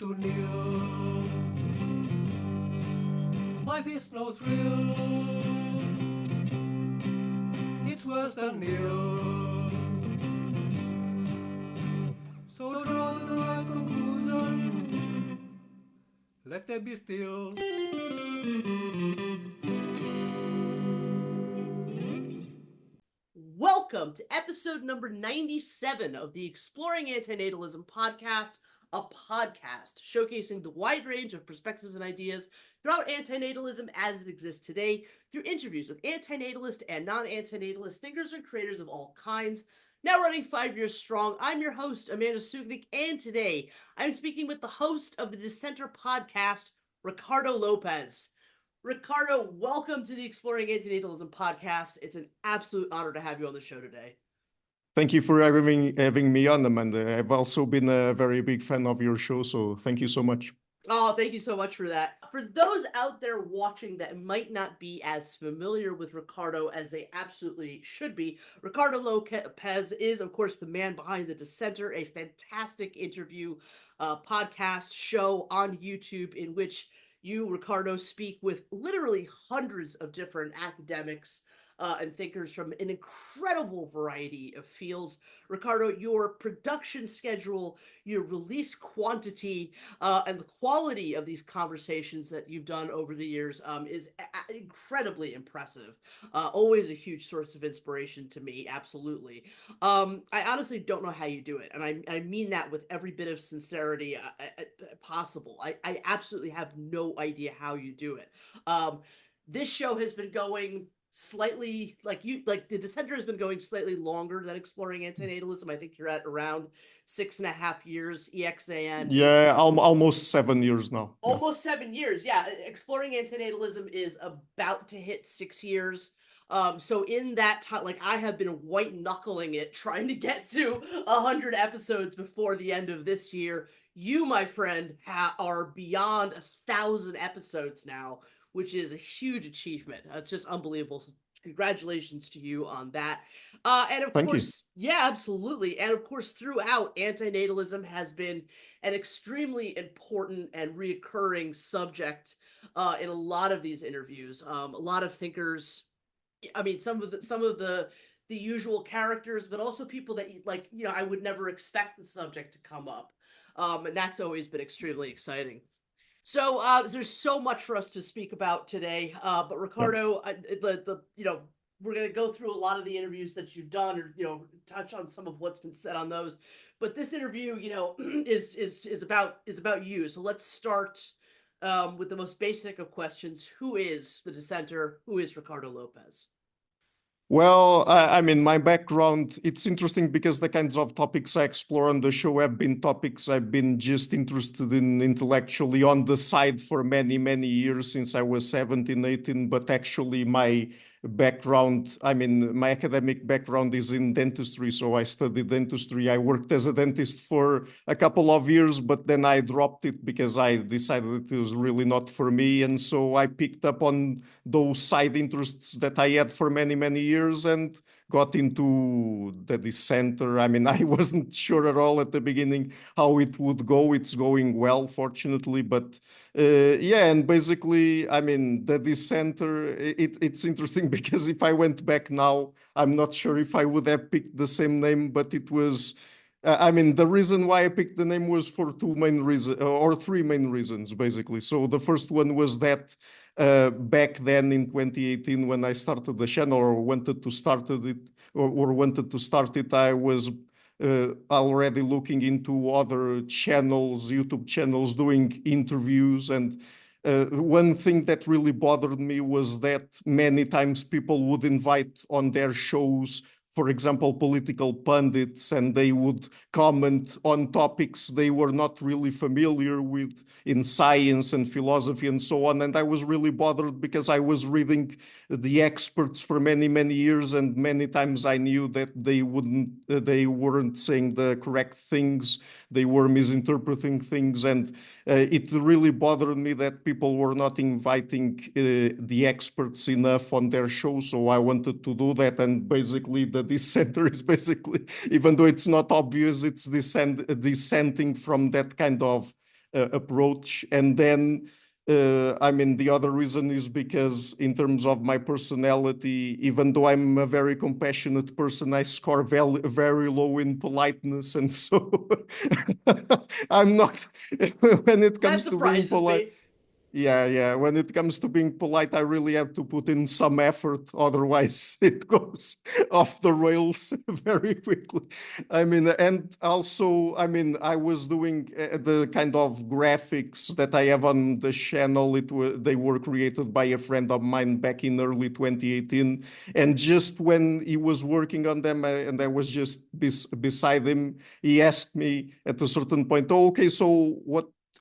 to nil. Life is no thrill. It's worse than nil. So draw the right conclusion. Let them be still. Welcome to episode number 97 of the Exploring Antinatalism Podcast, a podcast showcasing the wide range of perspectives and ideas throughout antinatalism as it exists today through interviews with anti-natalist and non-antinatalist thinkers and creators of all kinds. Now running 5 years strong, I'm your host, Amanda Sukenick, and today I'm speaking with the host of the Dissenter podcast, Ricardo Lopes. Ricardo, welcome to the Exploring Antinatalism Podcast. It's an absolute honor to have you on the show today. Thank you for having me on, Amanda. I've also been a very big fan of your show, so thank you so much. Oh, thank you so much for that. For those out there watching that might not be as familiar with Ricardo as they absolutely should be, Ricardo Lopes is, of course, the man behind The Dissenter, a fantastic interview podcast show on YouTube in which you, Ricardo, speak with literally hundreds of different academics and thinkers from an incredible variety of fields. Ricardo, your production schedule, your release quantity, and the quality of these conversations that you've done over the years is incredibly impressive. Always a huge source of inspiration to me, absolutely. I honestly don't know how you do it, and I mean that with every bit of sincerity possible. I absolutely have no idea how you do it. This show has been going slightly the Dissenter has been going slightly longer than Exploring Antinatalism. I think you're at around 6.5 years. EXAN. Yeah, almost 7 years now. Almost 7 years. Yeah. Exploring Antinatalism is about to hit 6 years. So in that time, I have been white knuckling it, trying to get to 100 episodes before the end of this year. You, my friend, are beyond 1,000 episodes now, which is a huge achievement. It's just unbelievable. So congratulations to you on that. And of course, yeah, absolutely. And of course, throughout, antinatalism has been an extremely important and reoccurring subject in a lot of these interviews. A lot of thinkers, I mean, some of the usual characters, but also people that I would never expect the subject to come up. And that's always been extremely exciting. So there's so much for us to speak about today, but Ricardo, we're going to go through a lot of the interviews that you've done, or touch on some of what's been said on those. But this interview, is about you. So let's start with the most basic of questions: who is the Dissenter? Who is Ricardo Lopes? Well, I mean, my background, it's interesting because the kinds of topics I explore on the show have been topics I've been just interested in intellectually on the side for many, many years since I was 17, 18, but actually my background, I mean, my academic background is in dentistry, so I studied dentistry. I worked as a dentist for a couple of years, but then I dropped it because I decided it was really not for me, and so I picked up on those side interests that I had for many, many years and got into the Dissenter. I mean, I wasn't sure at all at the beginning how it would go. It's going well, fortunately, but yeah, and basically, I mean, the Dissenter, it's interesting because if I went back now, I'm not sure if I would have picked the same name, but it was, I mean, the reason why I picked the name was for three main reasons, basically. So the first one was that back then in 2018, when I started the channel or wanted to start it, I was already looking into other channels, YouTube channels, doing interviews. And one thing that really bothered me was that many times people would invite on their shows, for example, political pundits, and they would comment on topics they were not really familiar with in science and philosophy and so on. And I was really bothered because I was reading the experts for many, many years, and many times I knew that they weren't saying the correct things. They were misinterpreting things, and it really bothered me that people were not inviting the experts enough on their show. So I wanted to do that, and basically the Dissenter is basically, even though it's not obvious, it's dissenting from that kind of approach. And then, I mean, the other reason is because in terms of my personality, even though I'm a very compassionate person, I score very, very low in politeness. And so I'm not, when it That comes to being surprises polite. me. Yeah. When it comes to being polite, I really have to put in some effort. Otherwise, it goes off the rails very quickly. I mean, and also, I mean, I was doing the kind of graphics that I have on the channel. They were created by a friend of mine back in early 2018. And just when he was working on them, and I was just beside him, he asked me at a certain point, "Oh, okay, so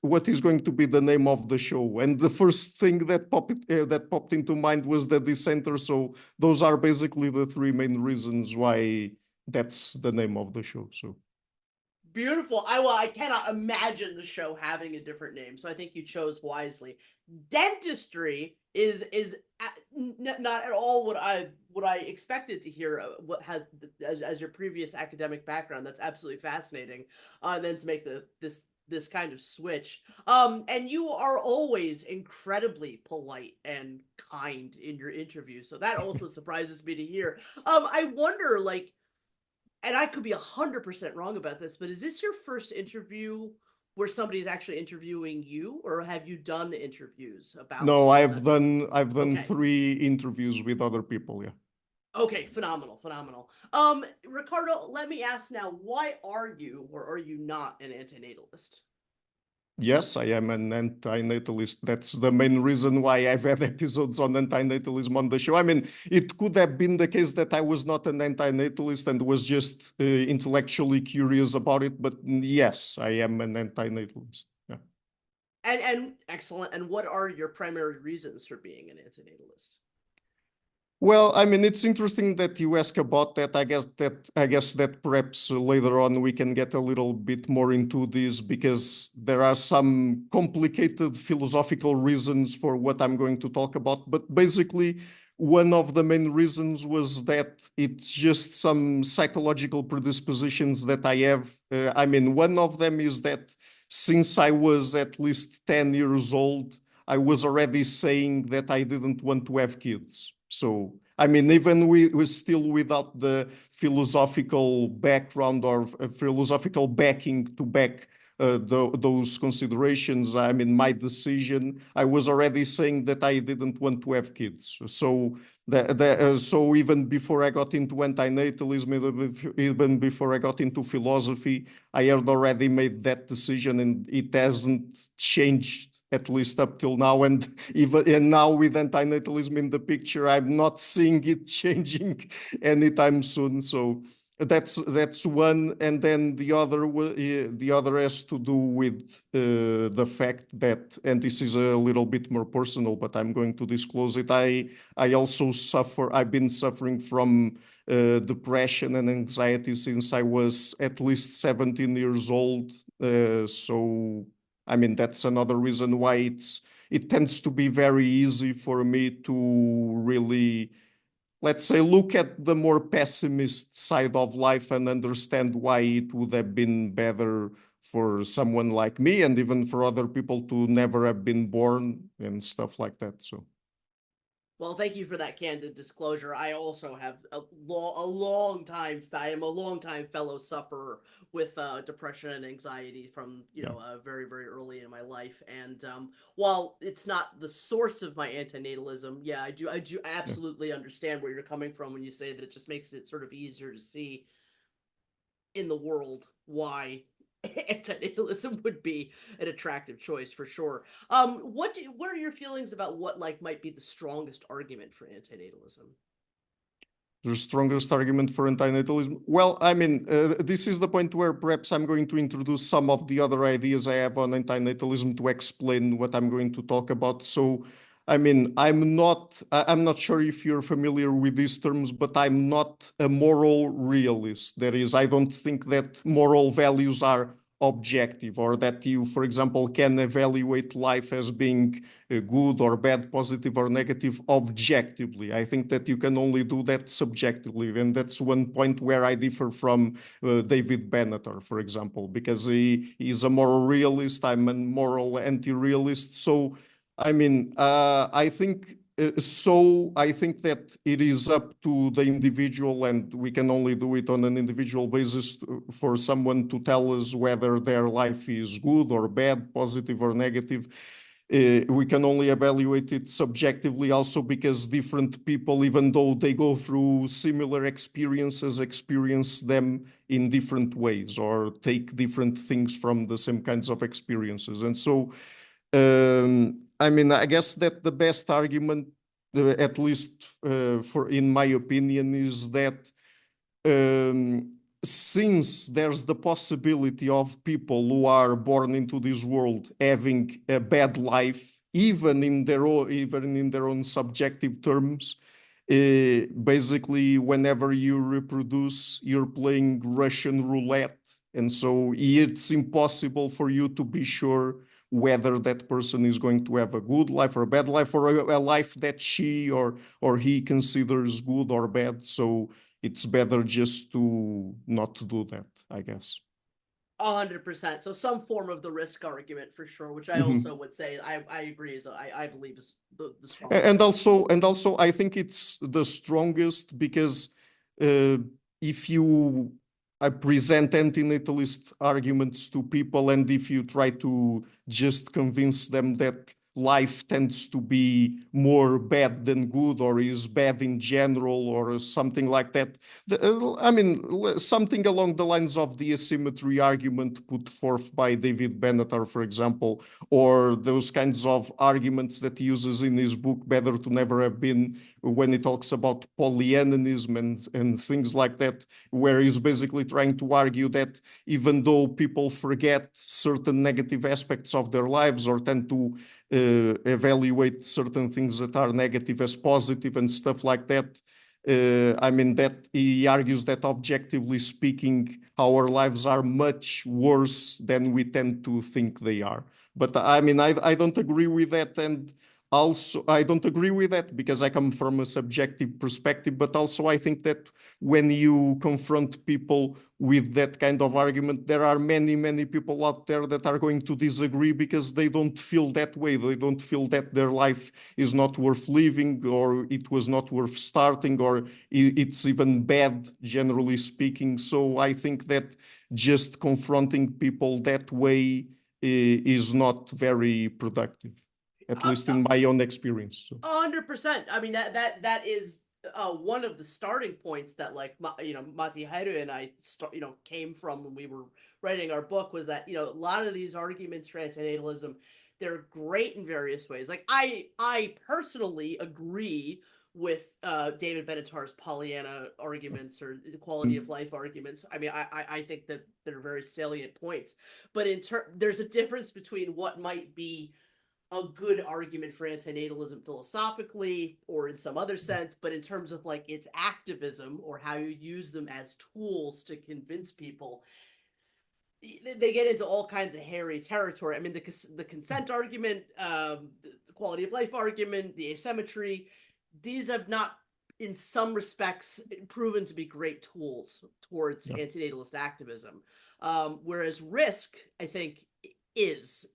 what is going to be the name of the show?" And the first thing that popped into mind was the Dissenter. So those are basically the three main reasons why that's the name of the show. So Beautiful. I cannot imagine the show having a different name, so I think you chose wisely. Dentistry is not at all what I expected to hear. What has as your previous academic background? That's absolutely fascinating. And then to make this kind of switch. And you are always incredibly polite and kind in your interview, so that also surprises me to hear. I wonder, like, and I could be 100% wrong about this, but is this your first interview where somebody's actually interviewing you, or have you done interviews about no, the I've subject? done Okay. 3 interviews with other people. Yeah. Okay, phenomenal. Ricardo, let me ask now, why are you or are you not an antinatalist? Yes, I am an anti-natalist. That's the main reason why I've had episodes on anti-natalism on the show. I mean, it could have been the case that I was not an anti-natalist and was just intellectually curious about it. But yes, I am an anti-natalist. Yeah. And excellent. And what are your primary reasons for being an antinatalist? Well, I mean, it's interesting that you ask about that. I guess that perhaps later on we can get a little bit more into this, because there are some complicated philosophical reasons for what I'm going to talk about. But basically, one of the main reasons was that it's just some psychological predispositions that I have. I mean, one of them is that since I was at least 10 years old, I was already saying that I didn't want to have kids. So, I mean, even we still without the philosophical background or philosophical backing to back those considerations, I mean, my decision, I was already saying that I didn't want to have kids. So, so even before I got into antinatalism, even before I got into philosophy, I had already made that decision, and it hasn't changed, at least up till now. And now with antinatalism in the picture, I'm not seeing it changing anytime soon. So that's one. And then the other has to do with the fact that, and this is a little bit more personal, but I'm going to disclose it. I also suffer. I've been suffering from depression and anxiety since I was at least 17 years old. So I mean, that's another reason why it tends to be very easy for me to really, let's say, look at the more pessimist side of life and understand why it would have been better for someone like me, and even for other people, to never have been born and stuff like that. So. Well, thank you for that candid disclosure. I also have I am a long time fellow sufferer with depression and anxiety from very very early in my life. And while it's not the source of my antinatalism, yeah, I do absolutely understand where you're coming from when you say that it just makes it sort of easier to see in the world why anti-natalism would be an attractive choice for sure. What are your feelings about what might be the strongest argument for anti-natalism? The strongest argument for antinatalism? Well, I mean, this is the point where perhaps I'm going to introduce some of the other ideas I have on antinatalism to explain what I'm going to talk about. So, I mean, I'm not sure if you're familiar with these terms, but I'm not a moral realist. That is, I don't think that moral values are objective, or that you, for example, can evaluate life as being good or bad, positive or negative objectively. I think that you can only do that subjectively, and that's one point where I differ from David Benatar, for example, because he is a moral realist, I'm a moral anti-realist. So I mean, I think that it is up to the individual, and we can only do it on an individual basis for someone to tell us whether their life is good or bad, positive or negative. We can only evaluate it subjectively also because different people, even though they go through similar experiences, experience them in different ways or take different things from the same kinds of experiences. And so I mean, I guess that the best argument, at least for in my opinion, is that since there's the possibility of people who are born into this world having a bad life, even in their own subjective terms, basically, whenever you reproduce, you're playing Russian roulette, and so it's impossible for you to be sure whether that person is going to have a good life or a bad life, or a life that she or he considers good or bad. So it's better just to not do that, I guess. 100%. So some form of the risk argument for sure, which I also would say I agree is I believe is the strongest. And also I think it's the strongest because if you present anti-natalist arguments to people, and if you try to just convince them that life tends to be more bad than good, or is bad in general, or something like that. I mean, something along the lines of the asymmetry argument put forth by David Benatar, for example, or those kinds of arguments that he uses in his book, Better to Never Have Been, when he talks about polyanism and things like that, where he's basically trying to argue that even though people forget certain negative aspects of their lives or tend to evaluate certain things that are negative as positive and stuff like that. I mean, that he argues that objectively speaking, our lives are much worse than we tend to think they are. But I mean, I don't agree with that. And also, I don't agree with that because I come from a subjective perspective. But also, I think that when you confront people with that kind of argument, there are many, many people out there that are going to disagree because they don't feel that way. They don't feel that their life is not worth living, or it was not worth starting, or it's even bad, generally speaking. So I think that just confronting people that way is not very productive, at least in my own experience. So. 100%. I mean, that is one of the starting points that, like, Matti Heiru and I came from when we were writing our book, was that, a lot of these arguments for antinatalism, they're great in various ways. Like, I personally agree with David Benatar's Pollyanna arguments or the quality of life arguments. I mean, I think that they're very salient points. But there's a difference between what might be a good argument for antinatalism philosophically or in some other sense, but in terms of like its activism or how you use them as tools to convince people, they get into all kinds of hairy territory. I mean, the consent argument, the quality of life argument, the asymmetry, these have not, in some respects, proven to be great tools towards antinatalist activism. Whereas risk, I think,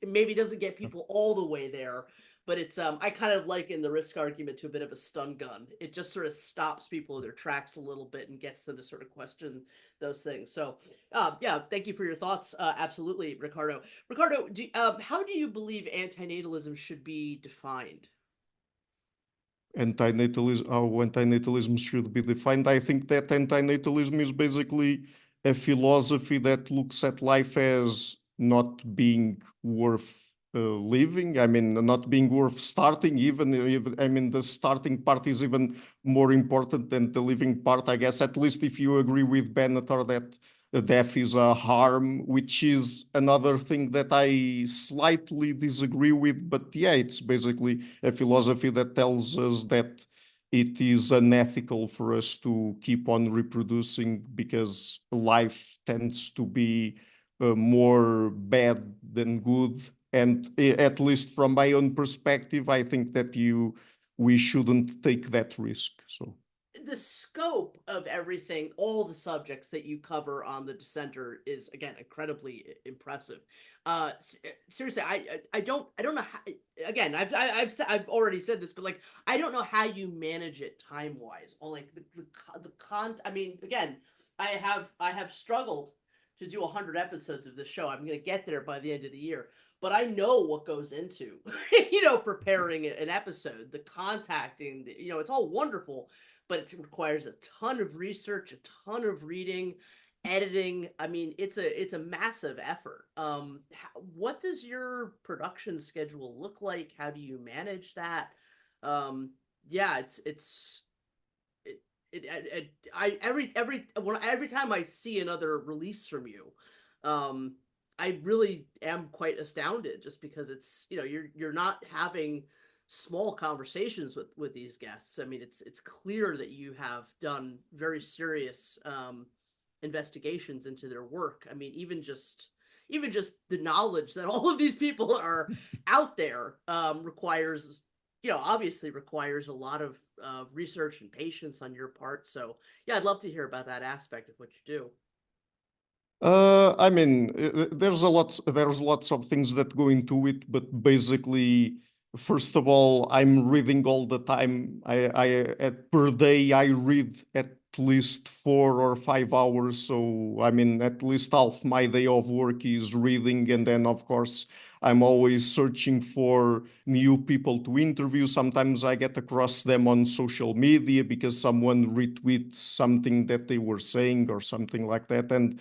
maybe doesn't get people all the way there, but it's I kind of liken the risk argument to a bit of a stun gun. It just sort of stops people in their tracks a little bit and gets them to sort of question those things. So yeah, thank you for your thoughts. Absolutely, Ricardo. Ricardo, how do you believe antinatalism should be defined? How antinatalism should be defined? I think that antinatalism is basically a philosophy that looks at life as not being worth living. I mean, not being worth starting. Even I mean, the starting part is even more important than the living part, I guess. At least if you agree with Benatar that death is a harm, which is another thing that I slightly disagree with. But yeah, it's basically a philosophy that tells us that it is unethical for us to keep on reproducing because life tends to be more bad than good. And at least from my own perspective, I think that we shouldn't take that risk. So the scope of everything, all the subjects that you cover on the Dissenter is again incredibly impressive. Seriously, I don't know how, again, I've already said this, but like I don't know how you manage it time wise. Or like the con. I mean, again, I have struggled to do 100 episodes of this show. I'm gonna get there by the end of the year. But I know what goes into, preparing an episode, the contacting, it's all wonderful, but it requires a ton of research, a ton of reading, editing. I mean, it's a massive effort. What does your production schedule look like? How do you manage that? Yeah, every time I see another release from you, I really am quite astounded, just because it's, you're not having small conversations with these guests. I mean, it's clear that you have done very serious investigations into their work. I mean, even just the knowledge that all of these people are out there requires, obviously requires a lot of research and patience on your part. So yeah, I'd love to hear about that aspect of what you do. I mean, there's lots of things that go into it, but basically, first of all, I'm reading all the time. Per day I read at least 4 or 5 hours. So I mean, at least half my day of work is reading, and then of course I'm always searching for new people to interview. Sometimes I get across them on social media because someone retweets something that they were saying or something like that, and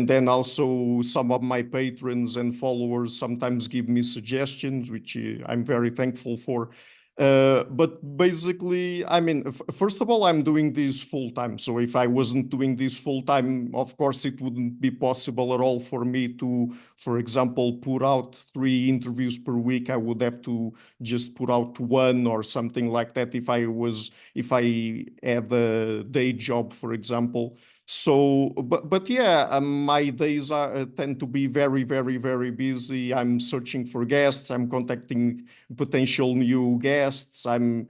then also some of my patrons and followers sometimes give me suggestions, which I'm very thankful for. But basically, I mean, first of all, I'm doing this full time. So if I wasn't doing this full time, of course, it wouldn't be possible at all for me to, for example, put out 3 interviews per week. I would have to just put out one or something like that if I had a day job, for example. So, but yeah, my days tend to be very, very, very busy. I'm searching for guests. I'm contacting potential new guests. I'm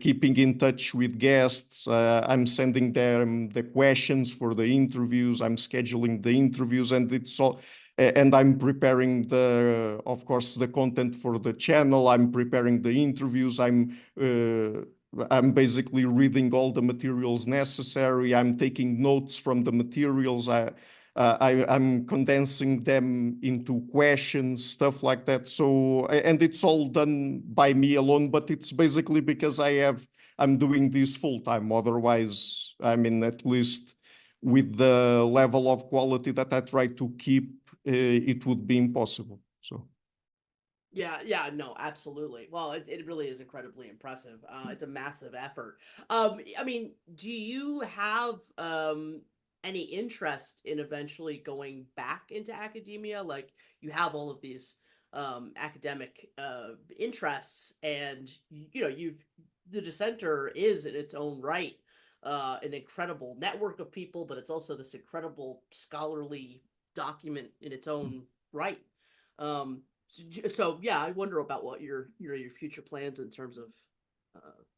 keeping in touch with guests. I'm sending them the questions for the interviews. I'm scheduling the interviews, and it's all. And I'm preparing of course, the content for the channel. I'm preparing the interviews. I'm basically reading all the materials necessary. I'm taking notes from the materials. I'm condensing them into questions, stuff like that. So, and it's all done by me alone, but it's basically because I'm doing this full time. Otherwise, I mean, at least with the level of quality that I try to keep, it would be impossible. So. Yeah, no, absolutely. Well, it really is incredibly impressive. It's a massive effort. I mean, do you have any interest in eventually going back into academia? Like, you have all of these academic interests, and the Dissenter is in its own right an incredible network of people, but it's also this incredible scholarly document in its own right. So yeah, I wonder about what your future plans in terms of.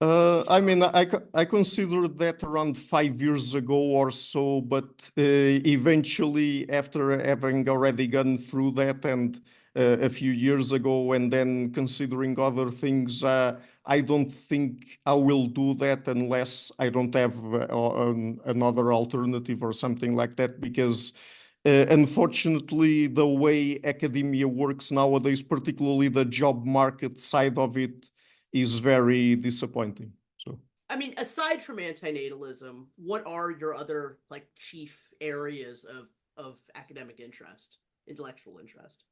I mean, I considered that around 5 years ago or so, but eventually, after having already gone through that and a few years ago, and then considering other things, I don't think I will do that unless I don't have another alternative or something like that, because unfortunately, the way academia works nowadays, particularly the job market side of it, is very disappointing. So, I mean, aside from antinatalism, what are your other like chief areas of academic interest, intellectual interest?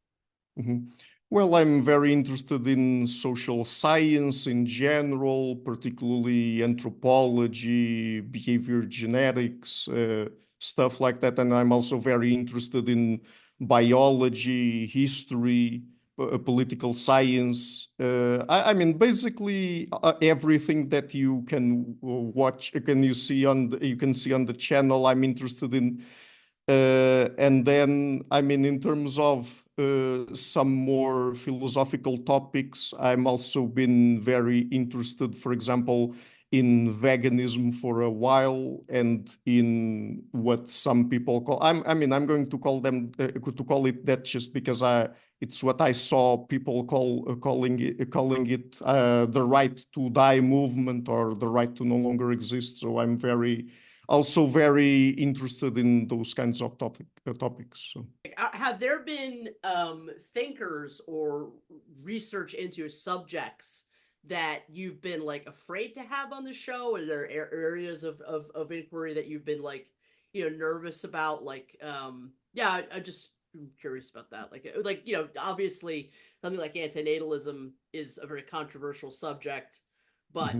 well, I'm very interested in social science in general, particularly anthropology, behavior genetics, stuff like that. And I'm also very interested in biology, history, political science. I mean, basically everything that you can watch, you can see on the channel. I'm interested in. And then, I mean, in terms of some more philosophical topics, I'm also been very interested, for example, in veganism for a while, and in what some people call, I mean, I'm going to call them to call it that just because it's what I saw people calling it the right to die movement, or the right to no longer exist. So I'm also very interested in those kinds of topics. So. Have there been thinkers or research into subjects that you've been like afraid to have on the show? Are there areas of inquiry that you've been like, nervous about? Like, yeah, I just am curious about that. Like, obviously something like antinatalism is a very controversial subject, but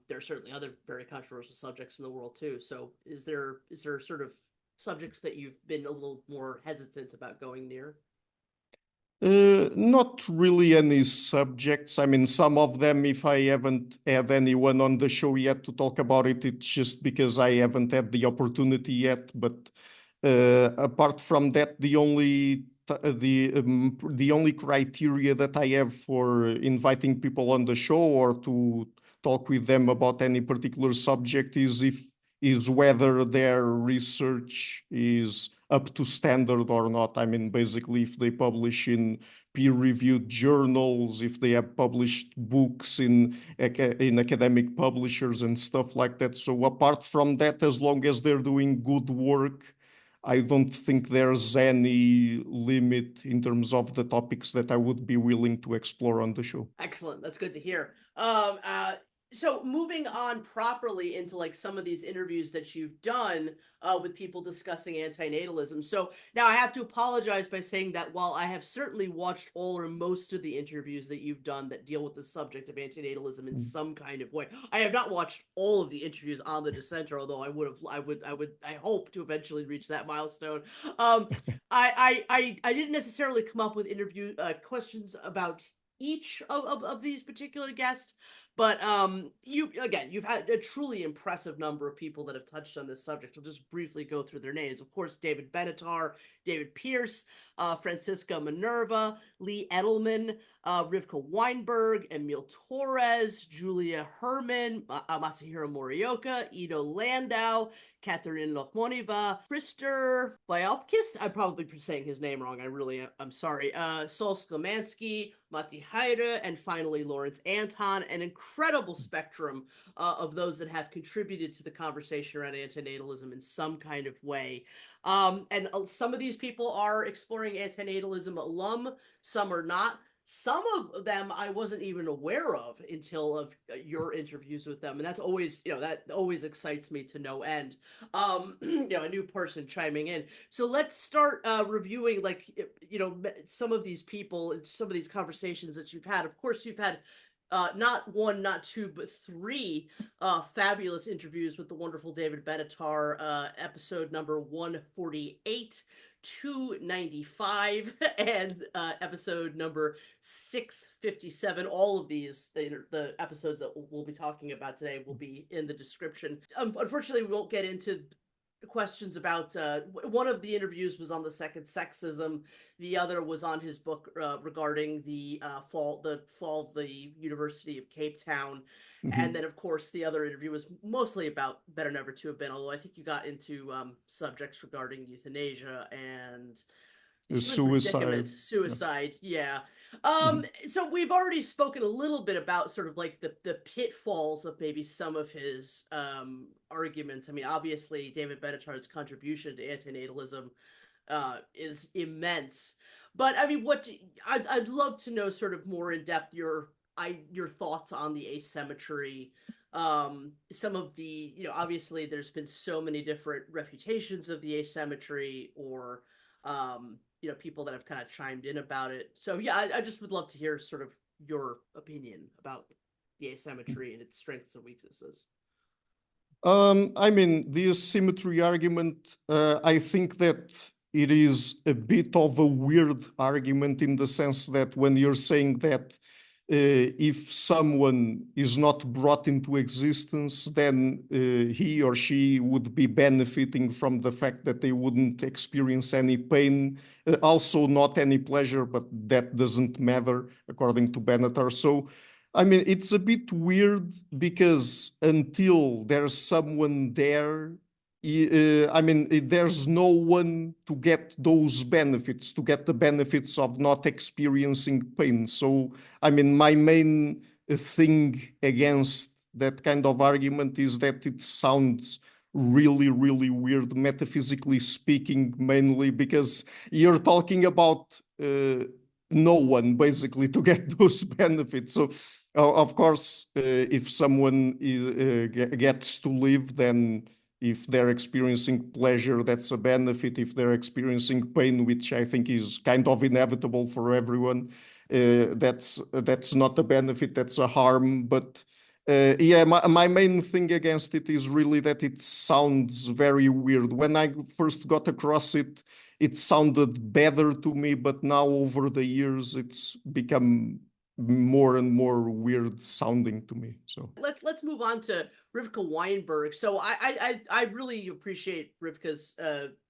there are certainly other very controversial subjects in the world too. So is there sort of subjects that you've been a little more hesitant about going near? Not really any subjects. I mean, some of them, if I haven't had anyone on the show yet to talk about it, it's just because I haven't had the opportunity yet. But apart from that, the only criteria that I have for inviting people on the show or to talk with them about any particular subject is whether their research is up to standard or not. I mean, basically, if they publish in peer-reviewed journals, if they have published books in academic publishers and stuff like that. So apart from that, as long as they're doing good work, I don't think there's any limit in terms of the topics that I would be willing to explore on the show. Excellent. That's good to hear. So moving on properly into like some of these interviews that you've done with people discussing antinatalism. So now I have to apologize by saying that while I have certainly watched all or most of the interviews that you've done that deal with the subject of antinatalism in some kind of way, I have not watched all of the interviews on the Dissenter, although I hope to eventually reach that milestone. I didn't necessarily come up with interview questions about each of these particular guests, but you've had a truly impressive number of people that have touched on this subject. I'll just briefly go through their names. Of course, David Benatar, David Pierce, Francisca Minerva, Lee Edelman, Rivka Weinberg, Emil Torres, Julia Herman, Masahiro Morioka, Ido Landau, Catherine Lokmoniva, Krister Byalkist, I'm probably saying his name wrong, I'm sorry, Sol Sklamansky, Matti Haide, and finally Lawrence Anton, an incredible spectrum of those that have contributed to the conversation around antinatalism in some kind of way. And some of these people are Exploring Antinatalism alum, some are not. Some of them I wasn't even aware of until your interviews with them, and that's always, that always excites me to no end. A new person chiming in. So let's start reviewing, some of these people and some of these conversations that you've had. Of course, you've had not one, not two, but three fabulous interviews with the wonderful David Benatar, episode number 148. 295 and episode number 657. All of these, the episodes that we'll be talking about today, will be in the description. Unfortunately, we won't get into questions about one of the interviews was on the second sexism, the other was on his book regarding the fall of the University of Cape Town. And then, of course, the other interview was mostly about Better Never to Have Been, although I think you got into subjects regarding euthanasia and suicide. Yeah. So we've already spoken a little bit about sort of like the pitfalls of maybe some of his arguments. I mean, obviously, David Benatar's contribution to antinatalism is immense. But I mean, I'd love to know sort of more in depth your thoughts on the asymmetry. Some of the, obviously there's been so many different refutations of the asymmetry, or people that have kind of chimed in about it. So yeah, I just would love to hear sort of your opinion about the asymmetry and its strengths and weaknesses. I mean, the asymmetry argument, I think that it is a bit of a weird argument, in the sense that when you're saying that if someone is not brought into existence, then he or she would be benefiting from the fact that they wouldn't experience any pain, also not any pleasure, but that doesn't matter, according to Benatar. So, I mean, it's a bit weird because until there's someone there, I mean, there's no one to get those benefits, to get the benefits of not experiencing pain. So, I mean, my main thing against that kind of argument is that it sounds really, really weird, metaphysically speaking, mainly because you're talking about no one basically to get those benefits. So, of course, if someone gets to live, then if they're experiencing pleasure, that's a benefit. If they're experiencing pain, which I think is kind of inevitable for everyone, that's not a benefit, that's a harm. But yeah, my main thing against it is really that it sounds very weird. When I first got across it, it sounded better to me, but now over the years, it's become more and more weird sounding to me. So let's move on to Rivka Weinberg. So I really appreciate Rivka's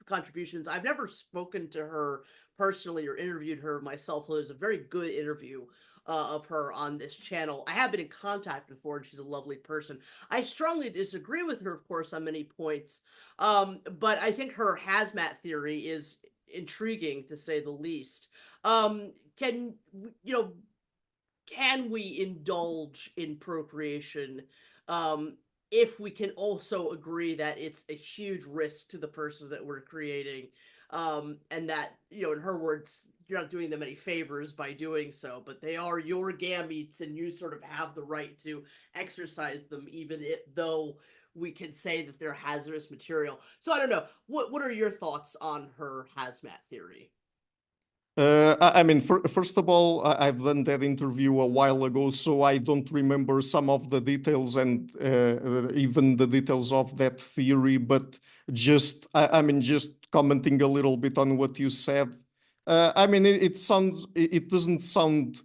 contributions. I've never spoken to her personally or interviewed her myself. There's a very good interview of her on this channel. I have been in contact before, and she's a lovely person. I strongly disagree with her, of course, on many points, but I think her hazmat theory is intriguing, to say the least. Can we indulge in procreation if we can also agree that it's a huge risk to the person that we're creating, and that, in her words, you're not doing them any favors by doing so, but they are your gametes and you sort of have the right to exercise them, even though we can say that they're hazardous material. So I don't know. What are your thoughts on her hazmat theory? I mean, first of all, I've done that interview a while ago, so I don't remember some of the details and even the details of that theory. But I mean, just commenting a little bit on what you said. I mean, it doesn't sound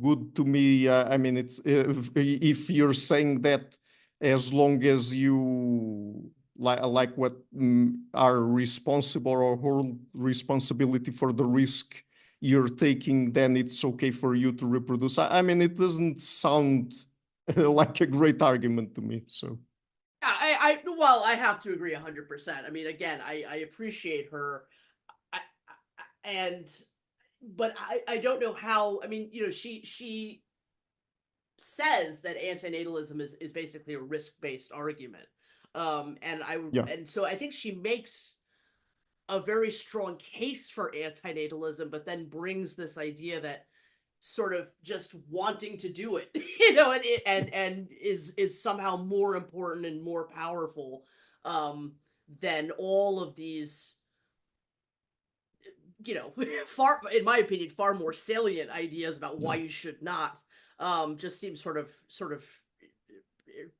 good to me. I mean, if you're saying that as long as you like what are responsible or hold responsibility for the risk you're taking, then it's okay for you to reproduce. I mean, it doesn't sound like a great argument to me. So, yeah, I have to agree 100%. I mean, again, I appreciate her, but I don't know how. I mean, she says that antinatalism is basically a risk-based argument, yeah. and so I think she makes a very strong case for antinatalism, but then brings this idea that sort of just wanting to do it, and is somehow more important and more powerful than all of these, far, in my opinion, far more salient ideas about why you should not. Just seems sort of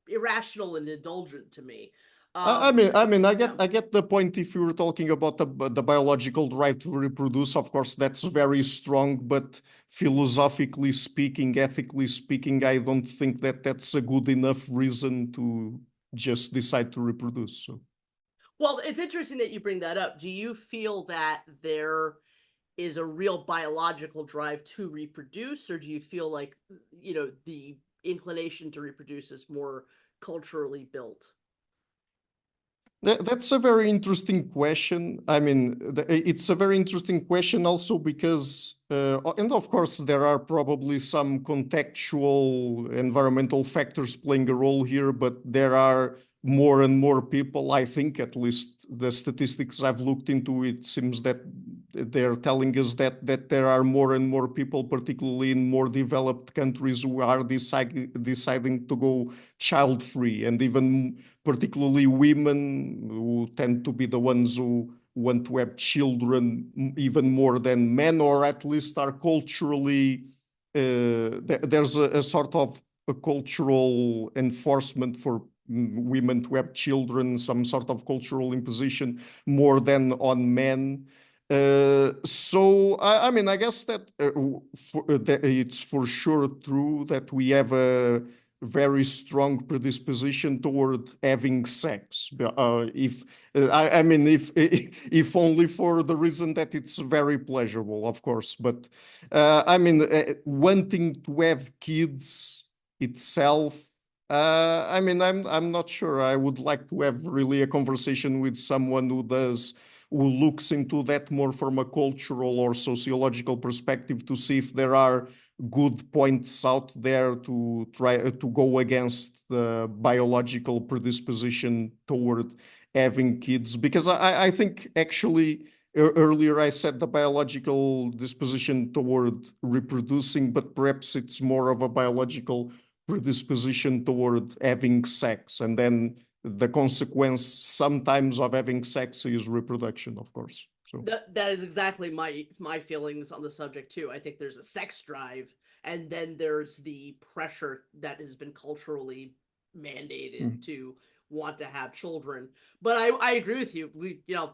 irrational and indulgent to me. I mean, I get the point. If you were talking about the biological drive to reproduce, of course, that's very strong. But philosophically speaking, ethically speaking, I don't think that that's a good enough reason to just decide to reproduce. So, well, it's interesting that you bring that up. Do you feel that there is a real biological drive to reproduce, or do you feel like, the inclination to reproduce is more culturally built? That's a very interesting question. I mean, it's a very interesting question also because, and of course, there are probably some contextual environmental factors playing a role here, but there are more and more people, I think, at least the statistics I've looked into, it seems that they're telling us that there are more and more people, particularly in more developed countries, who are deciding to go child-free, and even particularly women who tend to be the ones who want to have children even more than men, or at least are culturally, there's a sort of a cultural enforcement for women to have children, some sort of cultural imposition more than on men. So I mean, I guess that, that it's for sure true that we have a very strong predisposition toward having sex. If I mean, if if only for the reason that it's very pleasurable, of course. But I mean, wanting to have kids itself. I mean, I'm not sure. I would like to have really a conversation with someone who looks into that more from a cultural or sociological perspective to see if there are good points out there to try to go against the biological predisposition toward having kids. Because I think actually earlier I said the biological disposition toward reproducing, but perhaps it's more of a biological predisposition toward having sex, and then the consequence sometimes of having sex is reproduction, of course. So that is exactly my feelings on the subject too. I think there's a sex drive, and then there's the pressure that has been culturally mandated to want to have children. But I agree with you.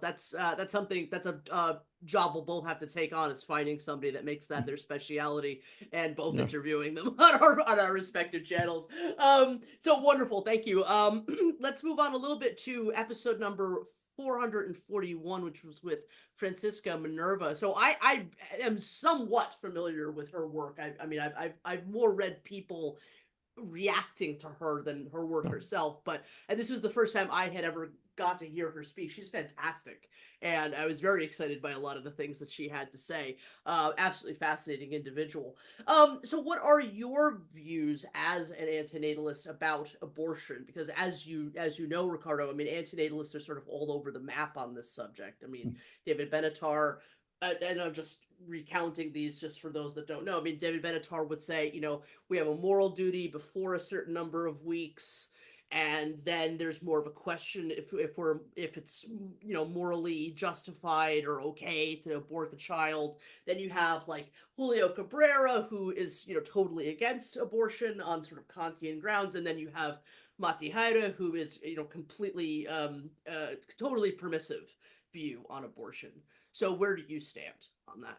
That's something that's a job we'll both have to take on, is finding somebody that makes that their speciality, and both interviewing them on our respective channels. So wonderful, thank you. Let's move on a little bit to episode number 441, which was with Francisca Minerva. So I am somewhat familiar with her work. I mean, I've more read people reacting to her than her work herself, and this was the first time I had ever got to hear her speak. She's fantastic, and I was very excited by a lot of the things that she had to say. Absolutely fascinating individual. So what are your views as an antinatalist about abortion? Because as you know, Ricardo, I mean, antinatalists are sort of all over the map on this subject. I mean, David Benatar, and I'm just recounting these just for those that don't know. I mean, David Benatar would say, we have a moral duty before a certain number of weeks, and then there's more of a question if it's morally justified or okay to abort the child. Then you have like Julio Cabrera, who is totally against abortion on sort of Kantian grounds, and then you have Mati Haira, who is completely totally permissive view on abortion. So where do you stand on that?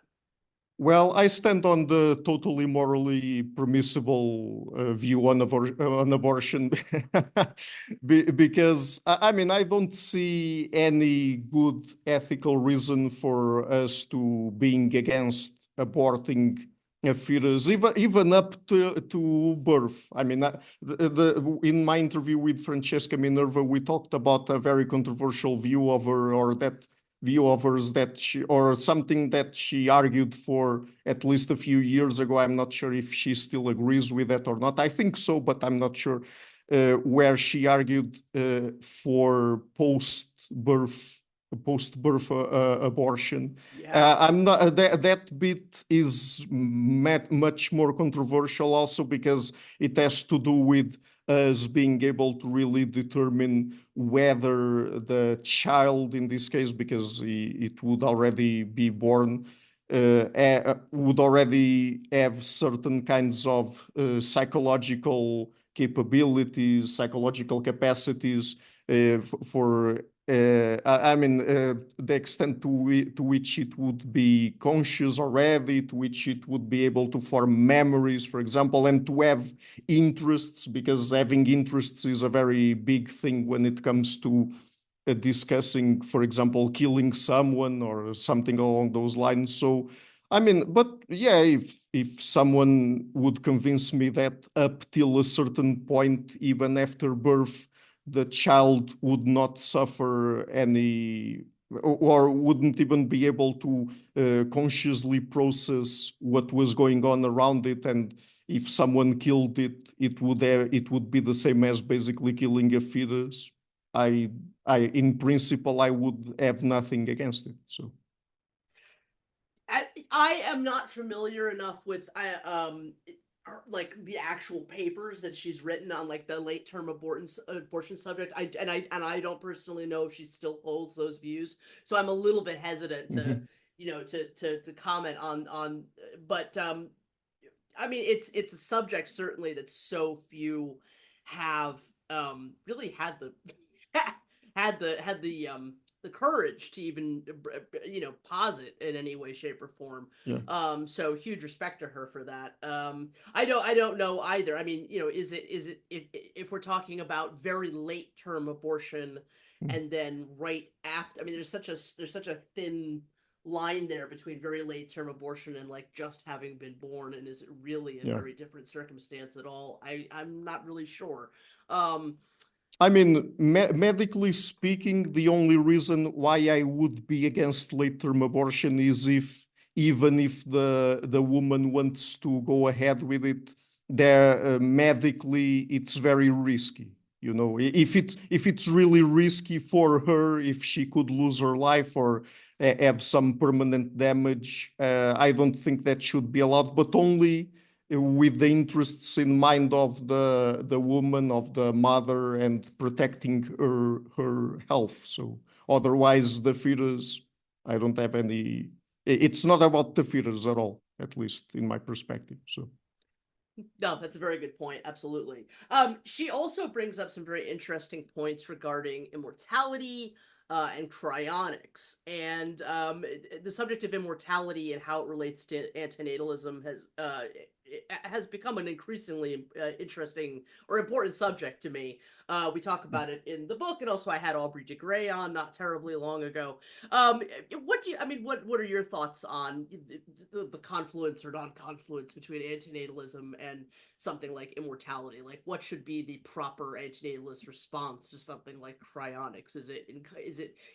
Well, I stand on the totally morally permissible view on abortion because I mean, I don't see any good ethical reason for us to being against aborting a fetus, even up to birth. I mean, in my interview with Francesca Minerva, we talked about a very controversial view of her, or that view of hers that she, or something that she argued for at least a few years ago. I'm not sure if she still agrees with that or not. I think so, but I'm not sure. Where she argued for post-birth abortion. I'm not that bit is much more controversial also because it has to do with us being able to really determine whether the child, in this case, because it would already be born, would already have certain kinds of psychological capabilities, psychological capacities for I mean, the extent to which it would be conscious already, to which it would be able to form memories, for example, and to have interests, because having interests is a very big thing when it comes to discussing, for example, killing someone or something along those lines. So, I mean, but yeah, if someone would convince me that up till a certain point, even after birth, the child would not suffer any, or wouldn't even be able to consciously process what was going on around it, and if someone killed it, it would be the same as basically killing a fetus. In principle, I would have nothing against it. So. I am not familiar enough with like the actual papers that she's written on like the late term abortion subject. I don't personally know if she still holds those views, so I'm a little bit hesitant to to comment on. But I mean, it's a subject certainly that so few have really had the the courage to even, posit in any way, shape, or form. Yeah. So huge respect to her for that. I don't know either. I mean, is it if we're talking about very late term abortion and then right after? I mean, there's such a thin line there between very late term abortion and like just having been born, and is it really a very different circumstance at all? I'm not really sure. I mean, medically speaking, the only reason why I would be against late-term abortion is even if the woman wants to go ahead with it, there medically it's very risky. If it's really risky for her, if she could lose her life or have some permanent damage, I don't think that should be allowed, but only with the interests in mind of the woman, of the mother, and protecting her health. So otherwise, the fetus, I don't have any. It's not about the fetus at all, at least in my perspective. So. No, that's a very good point. Absolutely. She also brings up some very interesting points regarding immortality and cryonics. And the subject of immortality and how it relates to antinatalism has become an increasingly interesting or important subject to me. We talk about it in the book, and also I had Aubrey de Grey on not terribly long ago. What are your thoughts on the confluence or non-confluence between antinatalism and something like immortality? Like, what should be the proper antinatalist response to something like cryonics?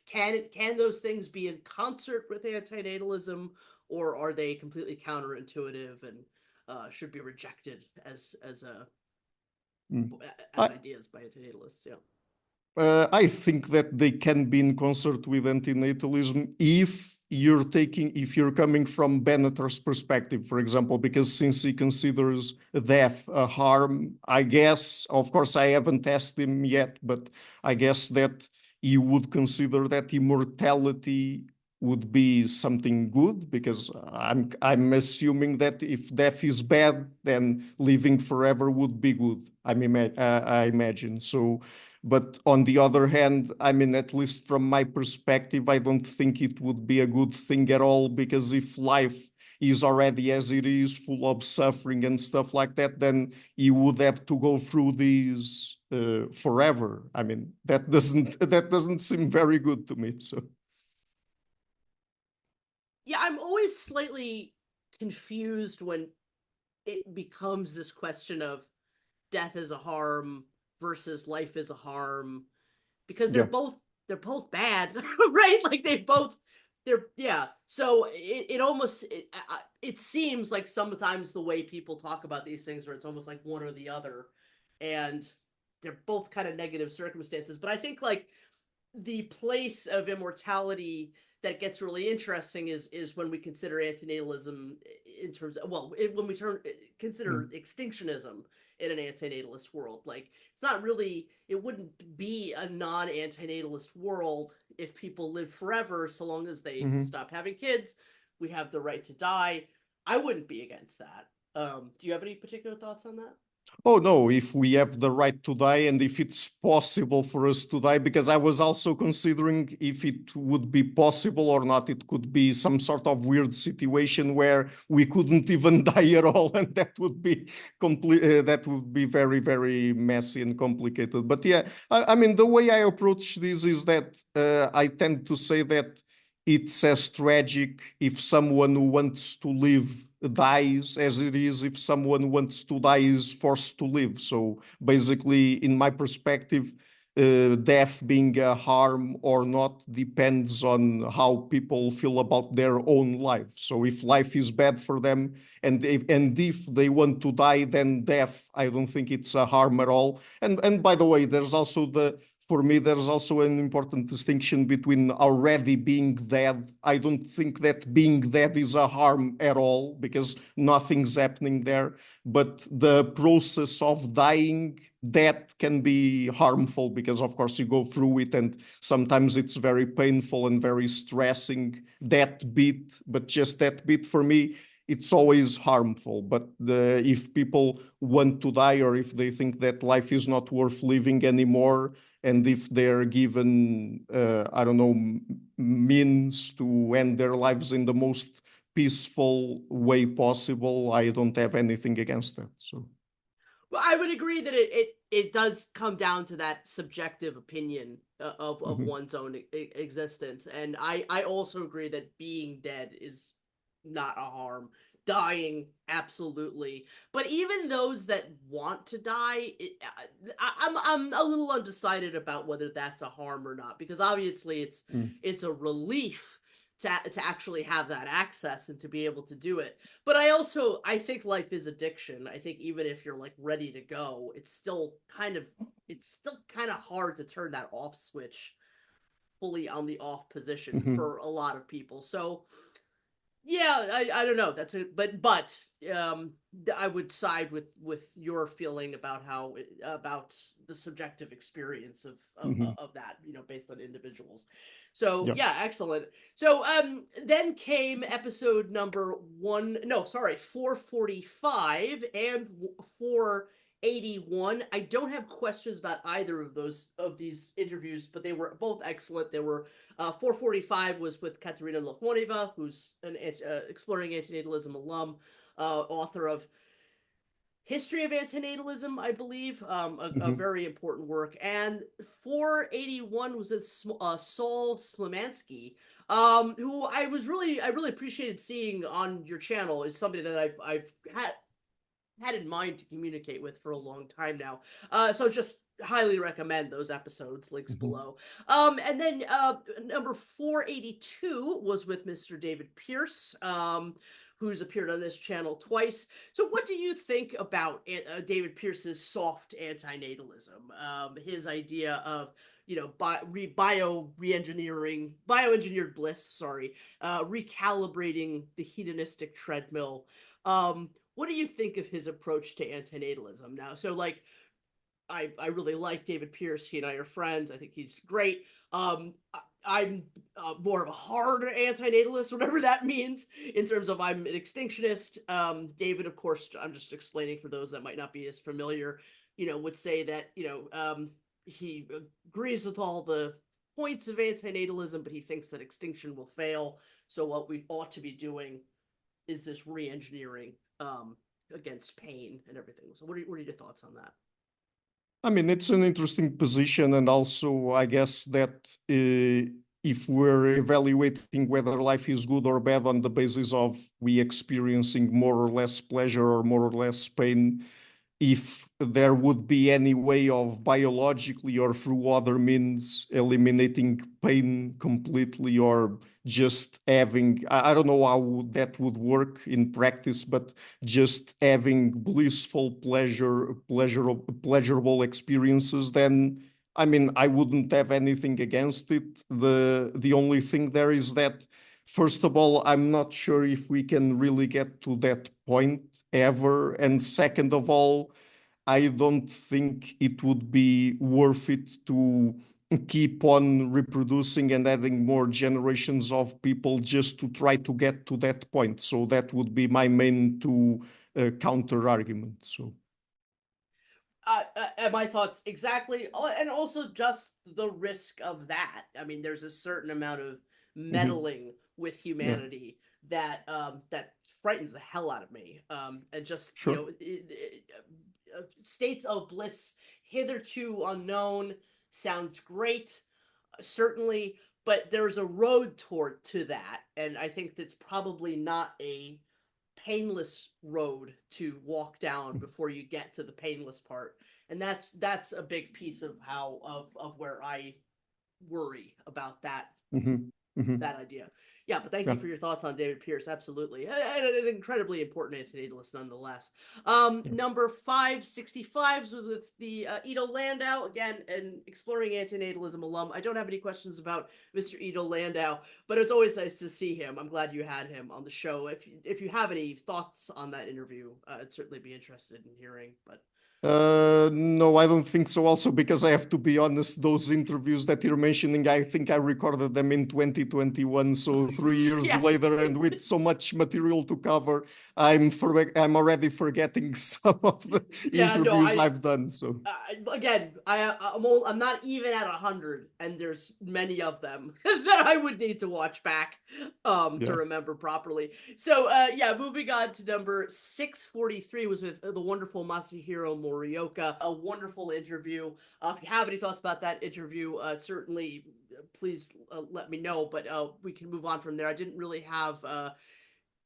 Can those things be in concert with antinatalism, or are they completely counterintuitive and should be rejected as ideas by antinatalists? Yeah. I think that they can be in concert with antinatalism if you're coming from Benneter's perspective, for example, because since he considers death a harm, I guess, of course, I haven't asked him yet, but I guess that he would consider that immortality would be something good, because I'm assuming that if death is bad, then living forever would be good. I imagine so. But on the other hand, I mean, at least from my perspective, I don't think it would be a good thing at all, because if life is already as it is, full of suffering and stuff like that, then you would have to go through these forever. I mean, that doesn't seem very good to me. So. Yeah, I'm always slightly confused when it becomes this question of death is a harm versus life is a harm, because they're both bad, right? Like so it seems like sometimes the way people talk about these things, where it's almost like one or the other, and they're both kind of negative circumstances. But I think like the place of immortality that gets really interesting is when we consider antinatalism in terms of, when we consider extinctionism in an antinatalist world. Like, it's not really, it wouldn't be a non-antinatalist world if people live forever, so long as they stop having kids. We have the right to die. I wouldn't be against that. Do you have any particular thoughts on that? Oh, no, if we have the right to die and if it's possible for us to die, because I was also considering if it would be possible or not. It could be some sort of weird situation where we couldn't even die at all, and that would be that would be very, very messy and complicated. But yeah, I mean, the way I approach this is that I tend to say that it's as tragic if someone who wants to live dies as it is if someone wants to die is forced to live. So basically, in my perspective, death being a harm or not depends on how people feel about their own life. So if life is bad for them, and if they want to die, then death, I don't think it's a harm at all. And by the way, for me, there's also an important distinction between already being dead. I don't think that being dead is a harm at all, because nothing's happening there. But the process of dying, that can be harmful, because of course you go through it, and sometimes it's very painful and very stressing, that bit. But just that bit, for me, it's always harmful. But if people want to die, or if they think that life is not worth living anymore, and if they're given, I don't know, means to end their lives in the most peaceful way possible, I don't have anything against that. So, well, I would agree that it does come down to that subjective opinion of one's own existence, and I also agree that being dead is not a harm. Dying, absolutely. But even those that want to die, I'm a little undecided about whether that's a harm or not, because obviously it's a relief to actually have that access and to be able to do it. But I think life is addiction. I think even if you're like ready to go, it's still kind of hard to turn that off switch fully on the off position for a lot of people. So yeah, I don't know. That's it, but I would side with your feeling about about the subjective experience of that, based on individuals. So yeah. yeah, excellent. So then came episode number 445 and 481. I don't have questions about either of these interviews, but they were both excellent. They were 445 was with Katerina Lokhmoneva, who's an Exploring Antinatalism alum, author of History of Antinatalism, I believe, a very important work. And 481 was with Saul Slimansky, who I really appreciated seeing on your channel. Is somebody that I've had in mind to communicate with for a long time now. So just highly recommend those episodes, links below. And then number 482 was with Mr. David Pierce, who's appeared on this channel twice. So what do you think about David Pierce's soft antinatalism? His idea of bioengineered bliss, recalibrating the hedonistic treadmill. What do you think of his approach to antinatalism now? So like, I really like David Pierce. He and I are friends. I think he's great. I'm more of a hard antinatalist, whatever that means, in terms of I'm an extinctionist. David, of course, I'm just explaining for those that might not be as familiar, would say that, he agrees with all the points of antinatalism, but he thinks that extinction will fail. So what we ought to be doing is this re-engineering against pain and everything. So what are your thoughts on that? I mean, it's an interesting position, and also I guess that if we're evaluating whether life is good or bad on the basis of we experiencing more or less pleasure or more or less pain, if there would be any way of biologically or through other means eliminating pain completely, or just having, I don't know how that would work in practice, but just having blissful pleasurable experiences, then I mean, I wouldn't have anything against it. The only thing there is that, first of all, I'm not sure if we can really get to that point ever. And second of all, I don't think it would be worth it to keep on reproducing and adding more generations of people just to try to get to that point. So that would be my main counter argument. So. And my thoughts exactly, and also just the risk of that. I mean, there's a certain amount of meddling with humanity that that frightens the hell out of me. And just states of bliss hitherto unknown sounds great, certainly, but there's a road to that, and I think that's probably not a painless road to walk down before you get to the painless part. And that's a big piece of where I worry about that that idea. Yeah, but thank you for your thoughts on David Pierce. Absolutely. An incredibly important antinatalist nonetheless. Number 565 was with the Ido Landau, again, an Exploring Antinatalism alum. I don't have any questions about Mr. Ido Landau, but it's always nice to see him. I'm glad you had him on the show. If you have any thoughts on that interview, I'd certainly be interested in hearing. But No, I don't think so. Also, because I have to be honest, those interviews that you're mentioning, I think I recorded them in 2021, so 3 years Yeah. later, and with so much material to cover, I'm already forgetting some of the Yeah, no, interviews I've done. So again, I'm not even at 100, and there's many of them that I would need to watch back to yeah. remember properly. So yeah, moving on to number 643 was with the wonderful Masahiro Morioka. A wonderful interview. If you have any thoughts about that interview, certainly please let me know. But we can move on from there. I didn't really have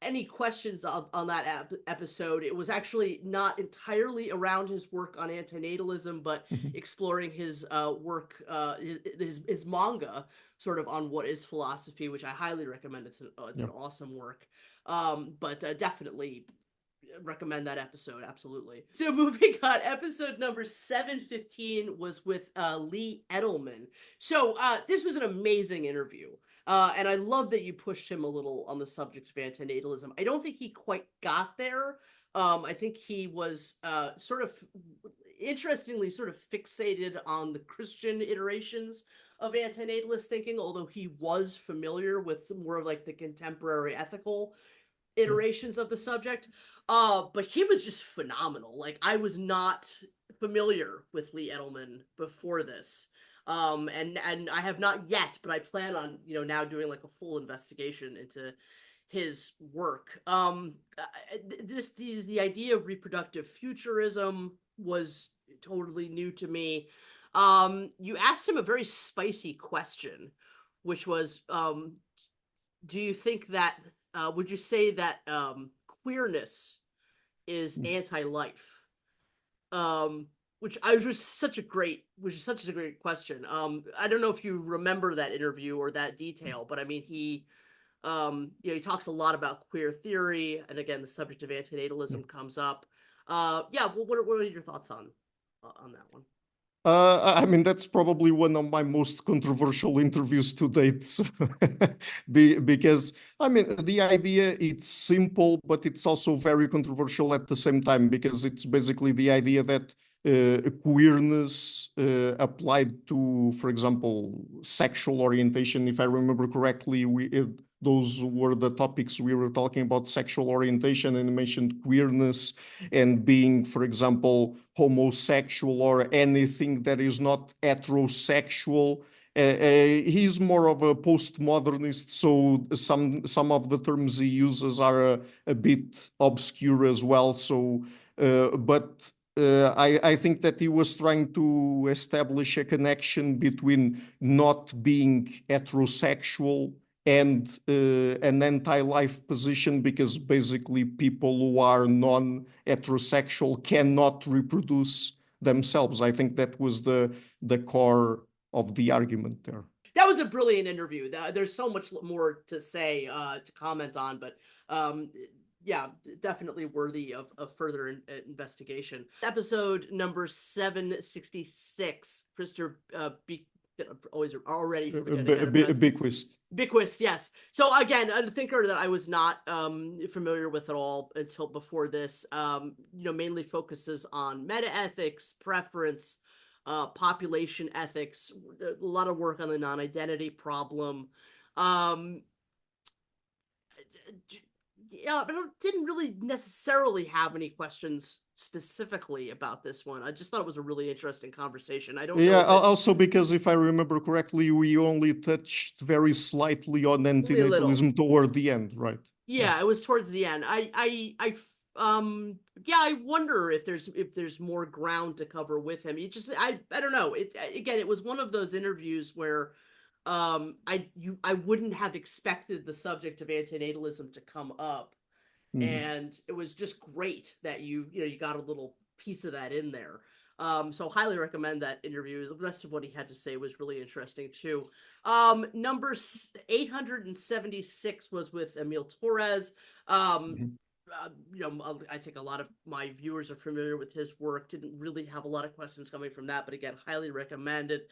any questions on that episode. It was actually not entirely around his work on antinatalism, but exploring his work, his manga, sort of on what is philosophy, which I highly recommend. It's an awesome work. But definitely recommend that episode, absolutely. So moving on, episode number 715 was with Lee Edelman. So this was an amazing interview. And I love that you pushed him a little on the subject of antinatalism. I don't think he quite got there. I think he was sort of, interestingly, sort of fixated on the Christian iterations of antinatalist thinking, although he was familiar with some more of like the contemporary ethical iterations of the subject. But he was just phenomenal. Like, I was not familiar with Lee Edelman before this. And I have not yet, but I plan on, now doing like a full investigation into his work. Just the idea of reproductive futurism was totally new to me. You asked him a very spicy question, which was, do you think that, would you say that queerness is anti-life? Which was such a great question. I don't know if you remember that interview or that detail, but I mean, he talks a lot about queer theory, and again, the subject of antinatalism comes up. Yeah, well, what are your thoughts on that one? I mean, that's probably one of my most controversial interviews to date. Because, I mean, the idea, it's simple, but it's also very controversial at the same time, because it's basically the idea that queerness applied to, for example, sexual orientation. If I remember correctly, those were the topics we were talking about: sexual orientation, and mentioned queerness and being, for example, homosexual or anything that is not heterosexual. He's more of a postmodernist, so some of the terms he uses are a bit obscure as well. So, but I think that he was trying to establish a connection between not being heterosexual and an anti-life position, because basically people who are non-heterosexual cannot reproduce themselves. I think that was the core of the argument there. That was a brilliant interview. There's so much more to say, to comment on, but yeah, definitely worthy of further investigation. Episode number 766, Christopher always already forgetting. Biquist, yes. So again, a thinker that I was not familiar with at all until before this. Mainly focuses on meta-ethics, preference, population ethics, a lot of work on the non-identity problem. Yeah, but I didn't really necessarily have any questions specifically about this one. I just thought it was a really interesting conversation. I don't know. Yeah, also because if I remember correctly, we only touched very slightly on antinatalism toward the end, right? Yeah, it was towards the end. I wonder if there's more ground to cover with him. I don't know. It was one of those interviews where I wouldn't have expected the subject of antinatalism to come up, and it was just great that you got a little piece of that in there. So highly recommend that interview. The rest of what he had to say was really interesting too. Number 876 was with Emil Torres. I think a lot of my viewers are familiar with his work. Didn't really have a lot of questions coming from that, but again, highly recommended.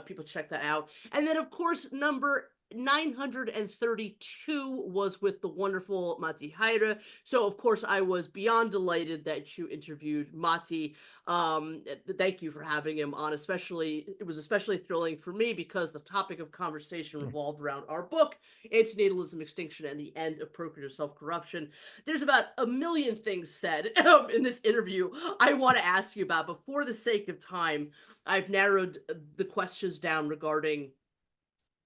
People check that out. And then, of course, number 932 was with the wonderful Mati Haire. So, of course, I was beyond delighted that you interviewed Mati. Thank you for having him on. It was especially thrilling for me because the topic of conversation revolved around our book, Anti-Natalism, Extinction, and the End of Procreative Self-Corruption. There's about a million things said in this interview I want to ask you about, but for the sake of time, I've narrowed the questions down regarding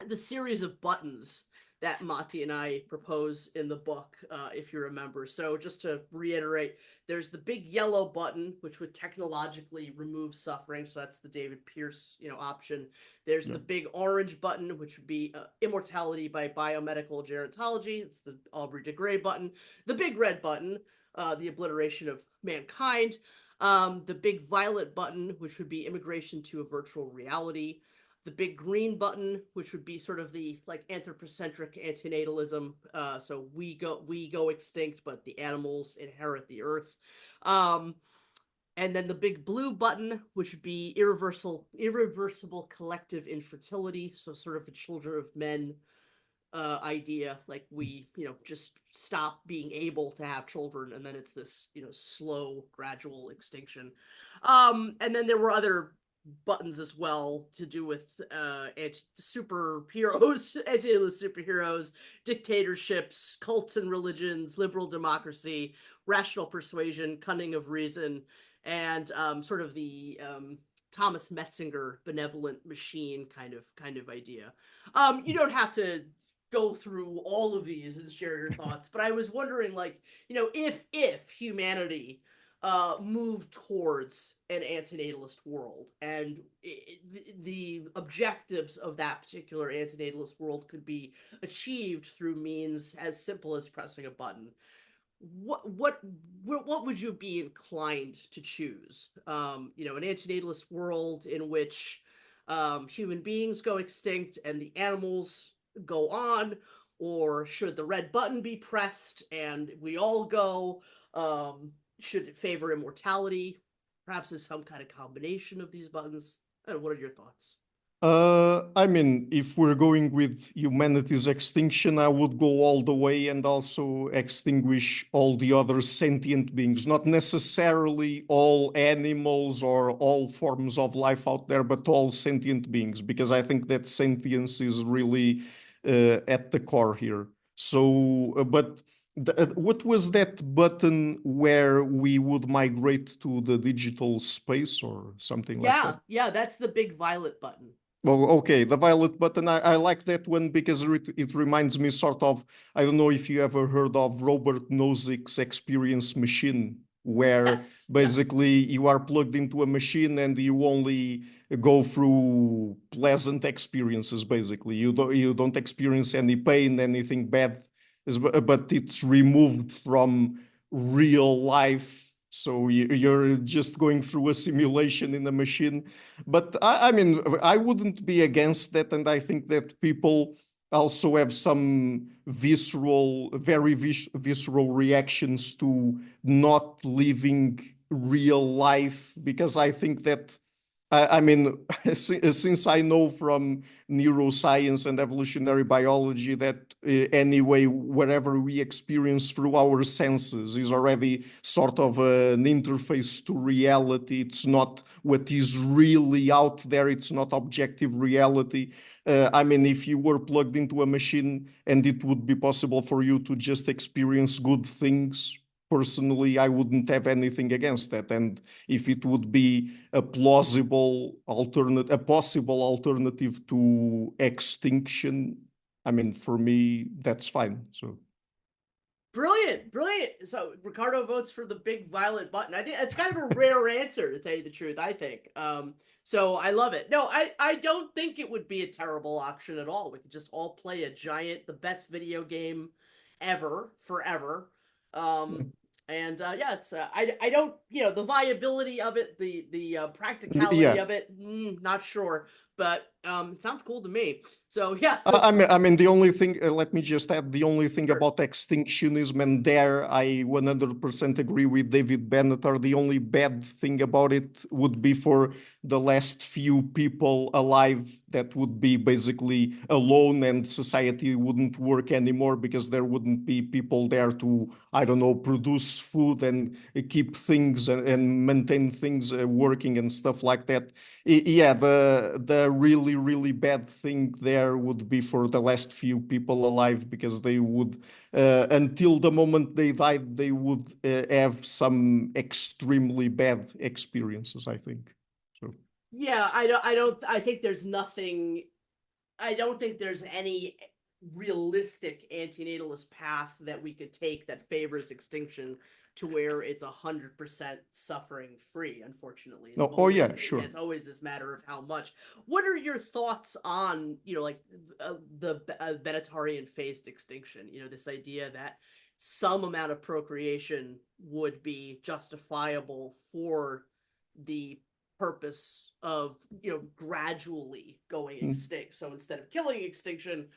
the series of buttons that Mati and I propose in the book, if you remember. So just to reiterate, there's the big yellow button, which would technologically remove suffering. So that's the David Pierce, option. There's the big orange button, which would be immortality by biomedical gerontology. It's the Aubrey de Grey button. The big red button, the obliteration of mankind. The big violet button, which would be immigration to a virtual reality. The big green button, which would be sort of the anthropocentric antinatalism. So we go extinct, but the animals inherit the earth. And then the big blue button, which would be irreversible collective infertility. So sort of the children of men idea, like we, just stop being able to have children, and then it's this, slow, gradual extinction. And then there were other buttons as well to do with superheroes, anti-natalist superheroes, dictatorships, cults and religions, liberal democracy, rational persuasion, cunning of reason, and sort of the Thomas Metzinger benevolent machine kind of idea. You don't have to go through all of these and share your thoughts, but I was wondering, if humanity move towards an antinatalist world, and the objectives of that particular antinatalist world could be achieved through means as simple as pressing a button. What would you be inclined to choose? An antinatalist world in which human beings go extinct and the animals go on, or should the red button be pressed and we all go? Should it favor immortality? Perhaps it's some kind of combination of these buttons. What are your thoughts? If we're going with humanity's extinction, I would go all the way and also extinguish all the other sentient beings, not necessarily all animals or all forms of life out there, but all sentient beings, because I think that sentience is really at the core here. So, what was that button where we would migrate to the digital space or something like that? Yeah, that's the big violet button. Well, okay, the violet button, I like that one because it reminds me sort of, I don't know if you ever heard of Robert Nozick's experience machine, where basically you are plugged into a machine and you only go through pleasant experiences, basically. You don't experience any pain, anything bad, but it's removed from real life. So you're just going through a simulation in a machine. But I wouldn't be against that. And I think that people also have some very visceral reactions to not living real life, because I think that since I know from neuroscience and evolutionary biology that anyway, whatever we experience through our senses is already sort of an interface to reality. It's not what is really out there. It's not objective reality. If you were plugged into a machine and it would be possible for you to just experience good things, personally, I wouldn't have anything against that. And if it would be a possible alternative to extinction, for me, that's fine. So brilliant. So Ricardo votes for the big violet button. I think it's kind of a rare answer, to tell you the truth, I think. So I love it. No, I don't think it would be a terrible option at all. We could just all play the best video game ever, forever. And it's I don't, the viability of it, the practicality of it, not sure, but It sounds cool to me. So yeah. I mean, the only thing, let me just add, the only thing Sure. about extinctionism, and there I 100% agree with David Benatar, the only bad thing about it would be for the last few people alive that would be basically alone, and society wouldn't work anymore because there wouldn't be people there to, I don't know, produce food and keep things and maintain things working and stuff like that. Yeah, the really bad thing there would be for the last few people alive, because they would, until the moment they died, they would have some extremely bad experiences, I think. So Yeah, I think there's nothing, I don't think there's any realistic antinatalist path that we could take that favors extinction to where it's 100% suffering free. Unfortunately, it's no, oh always, yeah, sure. it's always this matter of how much. What are your thoughts on, like the Benatarian phased extinction? This idea that some amount of procreation would be justifiable for the purpose of gradually going extinct. So instead of killing extinction,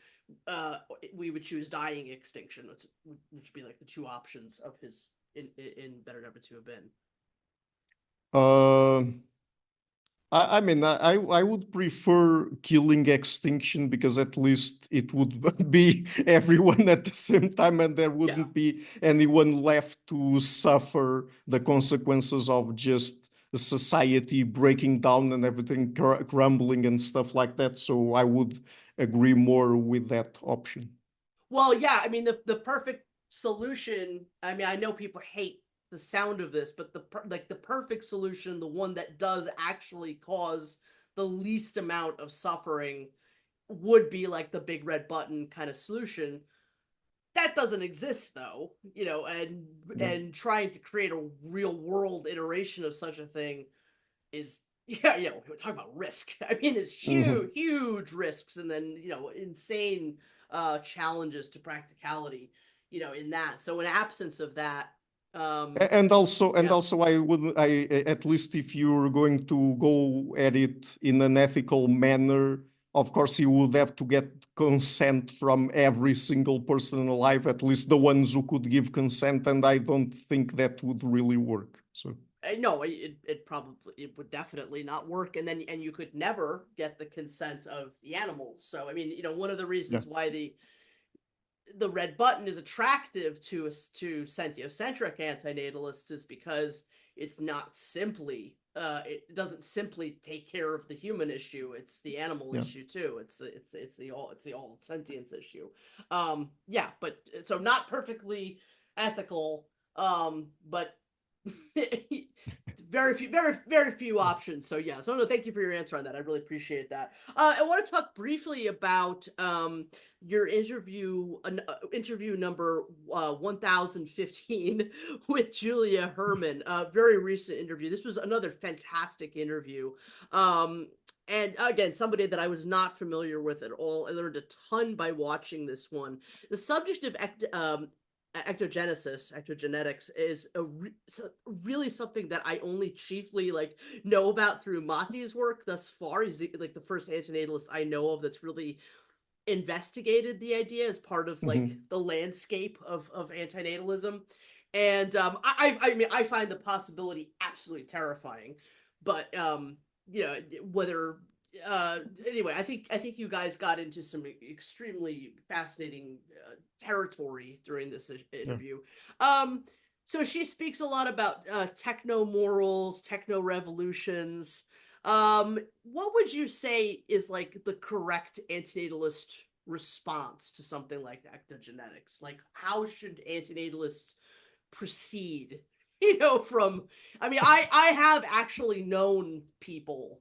we would choose dying extinction, which would be like the two options of his in Better Number Two have been. Uh, I mean, I would prefer killing extinction, because at least it would be everyone at the same time, and there wouldn't be anyone left to suffer the consequences of just the society breaking down and everything crumbling and stuff like that. So I would agree more with that option. Well, yeah, I mean the perfect solution. I mean, I know people hate the sound of this, but the perfect solution, the one that does actually cause the least amount of suffering, would be like the big red button kind of solution. That doesn't exist though, and trying to create a real world iteration of such a thing is, yeah, we're talking about risk. I mean, it's huge risks, and then insane challenges to practicality, in that. So in absence of that, and also I would, at least if you're going to go at it in an ethical manner, of course you would have to get consent from every single person alive, at least the ones who could give consent, and I don't think that would really work. So no, it would definitely not work, and you could never get the consent of the animals. So I mean, one of the reasons why the red button is attractive to sentiocentric antinatalists is because it's not simply it doesn't simply take care of the human issue, it's the animal issue too. It's the all sentience issue. But so not perfectly ethical, but very few options. So yeah, so no, thank you for your answer on that. I really appreciate that. I want to talk briefly about your interview number 1015 with Julia Herman. Very recent interview. This was another fantastic interview. And again, somebody that I was not familiar with at all. I learned a ton by watching this one. The subject of ectogenetics is really something that I only chiefly know about through Mati's work thus far. He's like the first antinatalist I know of that's really investigated the idea as part of the landscape of antinatalism. And I mean, I find the possibility absolutely terrifying, but whether anyway, I think you guys got into some extremely fascinating territory during this interview. So she speaks a lot about techno morals, techno revolutions. What would you say is like the correct antinatalist response to something like ectogenetics? Like, how should antinatalists proceed? From, I mean, I have actually known people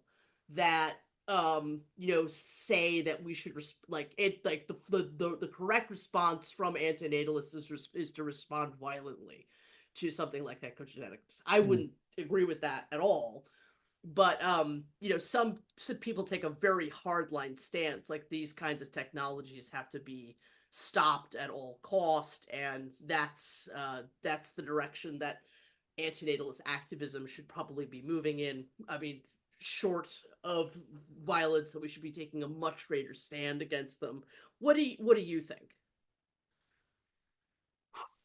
that say that we should the correct response from antinatalists is to respond violently to something like ectogenetics. I wouldn't agree with that at all, but some people take a very hardline stance, like these kinds of technologies have to be stopped at all cost, and that's the direction that antinatalist activism should probably be moving in. I mean, short of violence, that we should be taking a much greater stand against them. What do you think?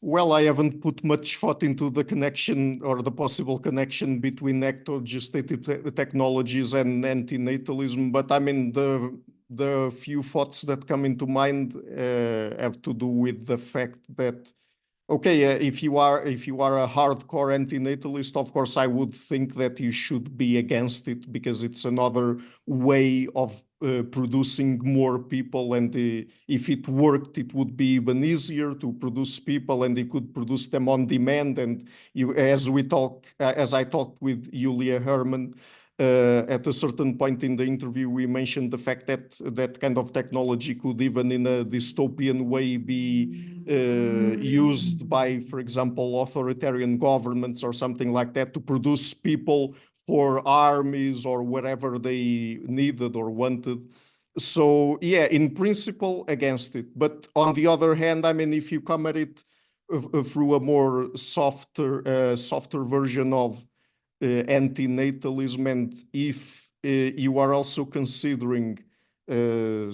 Well, I haven't put much thought into the connection or the possible connection between ectogestative technologies and antinatalism, but I mean the few thoughts that come into mind have to do with the fact that okay, if you are a hardcore anti-natalist, of course, I would think that you should be against it because it's another way of producing more people, and if it worked, it would be even easier to produce people, and they could produce them on demand. And you, as I talked with Julia Herman. At a certain point in the interview, we mentioned the fact that that kind of technology could even in a dystopian way be used by, for example, authoritarian governments or something like that to produce people for armies or whatever they needed or wanted. So yeah, in principle, against it. But on the other hand, I mean, if you come at it through a more softer version of anti-natalism, and if you are also considering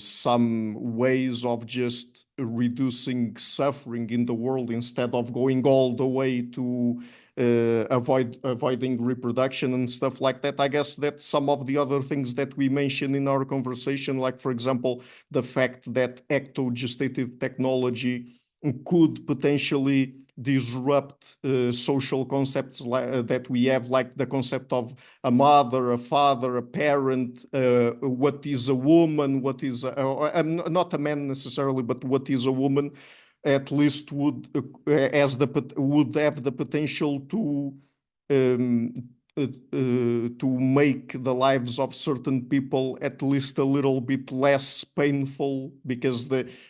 some ways of just reducing suffering in the world instead of going all the way to avoiding reproduction and stuff like that, I guess that some of the other things that we mentioned in our conversation, like for example, the fact that ectogestative technology could potentially disrupt social concepts that we have, like the concept of a mother, a father, a parent, what is a woman, what is not a man necessarily, but what is a woman, at least would have the potential to um, to make the lives of certain people at least a little bit less painful, because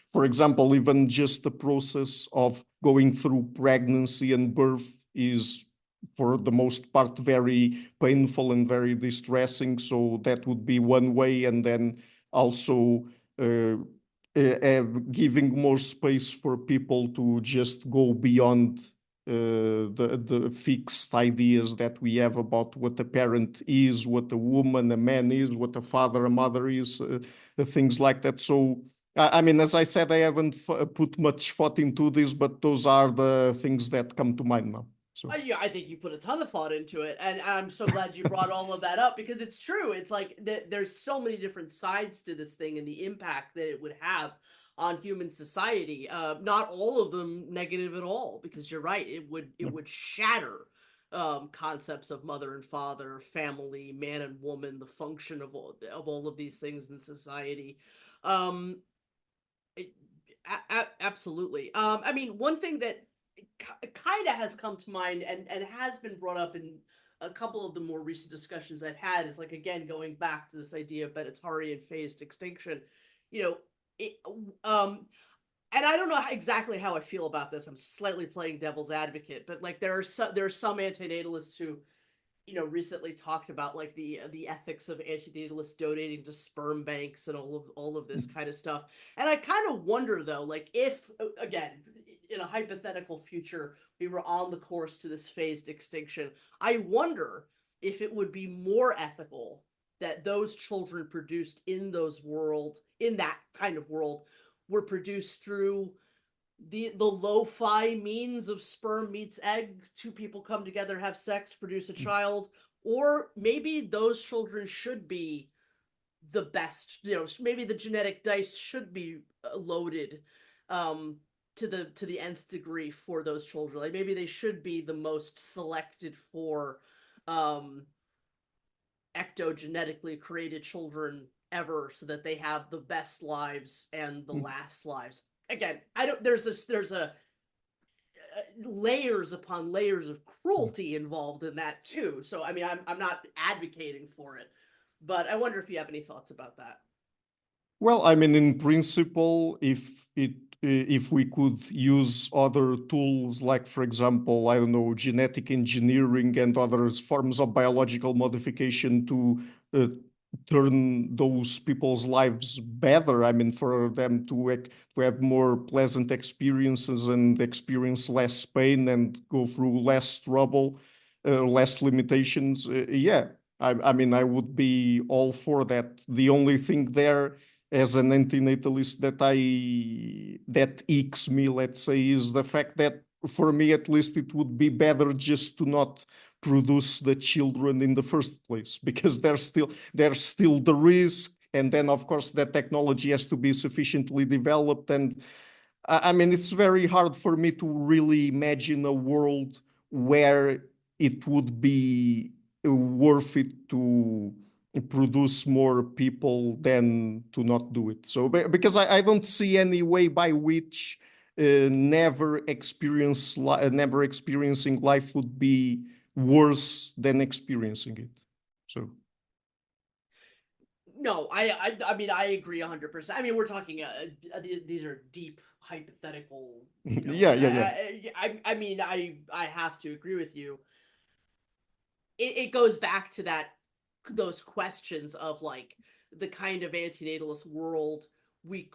for example, even just the process of going through pregnancy and birth is for the most part very painful and very distressing. So that would be one way. And then also giving more space for people to just go beyond the fixed ideas that we have about what a parent is, what a woman, a man is, what a father, a mother is, things like that. So, I mean, as I said, I haven't put much thought into this, but those are the things that come to mind now. So. Yeah, I think you put a ton of thought into it, and I'm so glad you brought all of that up, because it's true. It's like there's so many different sides to this thing and the impact that it would have on human society. Not all of them negative at all, because you're right. It would shatter concepts of mother and father, family, man and woman, the function of all of these things in society. Um, Absolutely. I mean, one thing that kind of has come to mind and has been brought up in a couple of the more recent discussions I've had is, like, again, going back to this idea of Benatari and phased extinction. You know, and I don't know exactly how I feel about this. I'm slightly playing devil's advocate, but like there are some anti-natalists who, recently talked about like the ethics of antinatalists donating to sperm banks and all of this kind of stuff. And I kind of wonder, though, like, if, again, in a hypothetical future we were on the course to this phased extinction, I wonder if it would be more ethical that those children produced in that kind of world were produced through the lo-fi means of sperm meets egg, two people come together, have sex, produce a child, or maybe those children should be the best. Maybe the genetic dice should be loaded to the nth degree for those children. Like, maybe they should be the most selected for ectogenetically created children ever, so that they have the best lives and the last lives. Again, there's a layers upon layers of cruelty involved in that too. So I mean, I'm not advocating for it, but I wonder if you have any thoughts about that. Well, I mean, in principle, if we could use other tools, like, for example, I don't know, genetic engineering and other forms of biological modification to turn those people's lives better, I mean, for them to have more pleasant experiences and experience less pain and go through less trouble, less limitations, yeah. I mean, I would be all for that. The only thing there, as an antinatalist, that icks me, let's say, is the fact that for me, at least, it would be better just to not produce the children in the first place, because there's still the risk, and then of course that technology has to be sufficiently developed. And I mean, it's very hard for me to really imagine a world where it would be worth it to produce more people than to not do it. So, because I don't see any way by which never experiencing life would be worse than experiencing it. So, No, I mean I agree 100%. I mean we're talking these are deep hypothetical, yeah, yeah, yeah. I mean I have to agree with you. It goes back to those questions of like the kind of antinatalist world we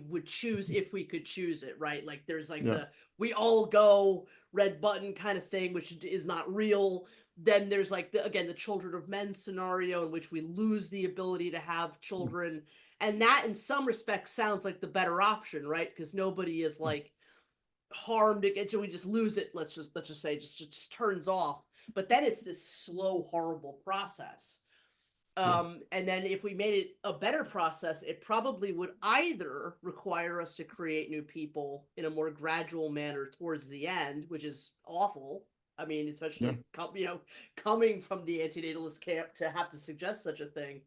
would choose if we could choose it, right? Like there's like Yeah. we all go red button kind of thing, which is not real. Then there's like the children of men scenario in which we lose the ability to have children, and that in some respects sounds like the better option, right? Because nobody is like harmed again, so we just lose it. Let's just say just turns off. But then it's this slow, horrible process. Yeah. And then if we made it a better process, it probably would either require us to create new people in a more gradual manner towards the end, which is awful. I mean, especially coming from the antinatalist camp to have to suggest such a thing.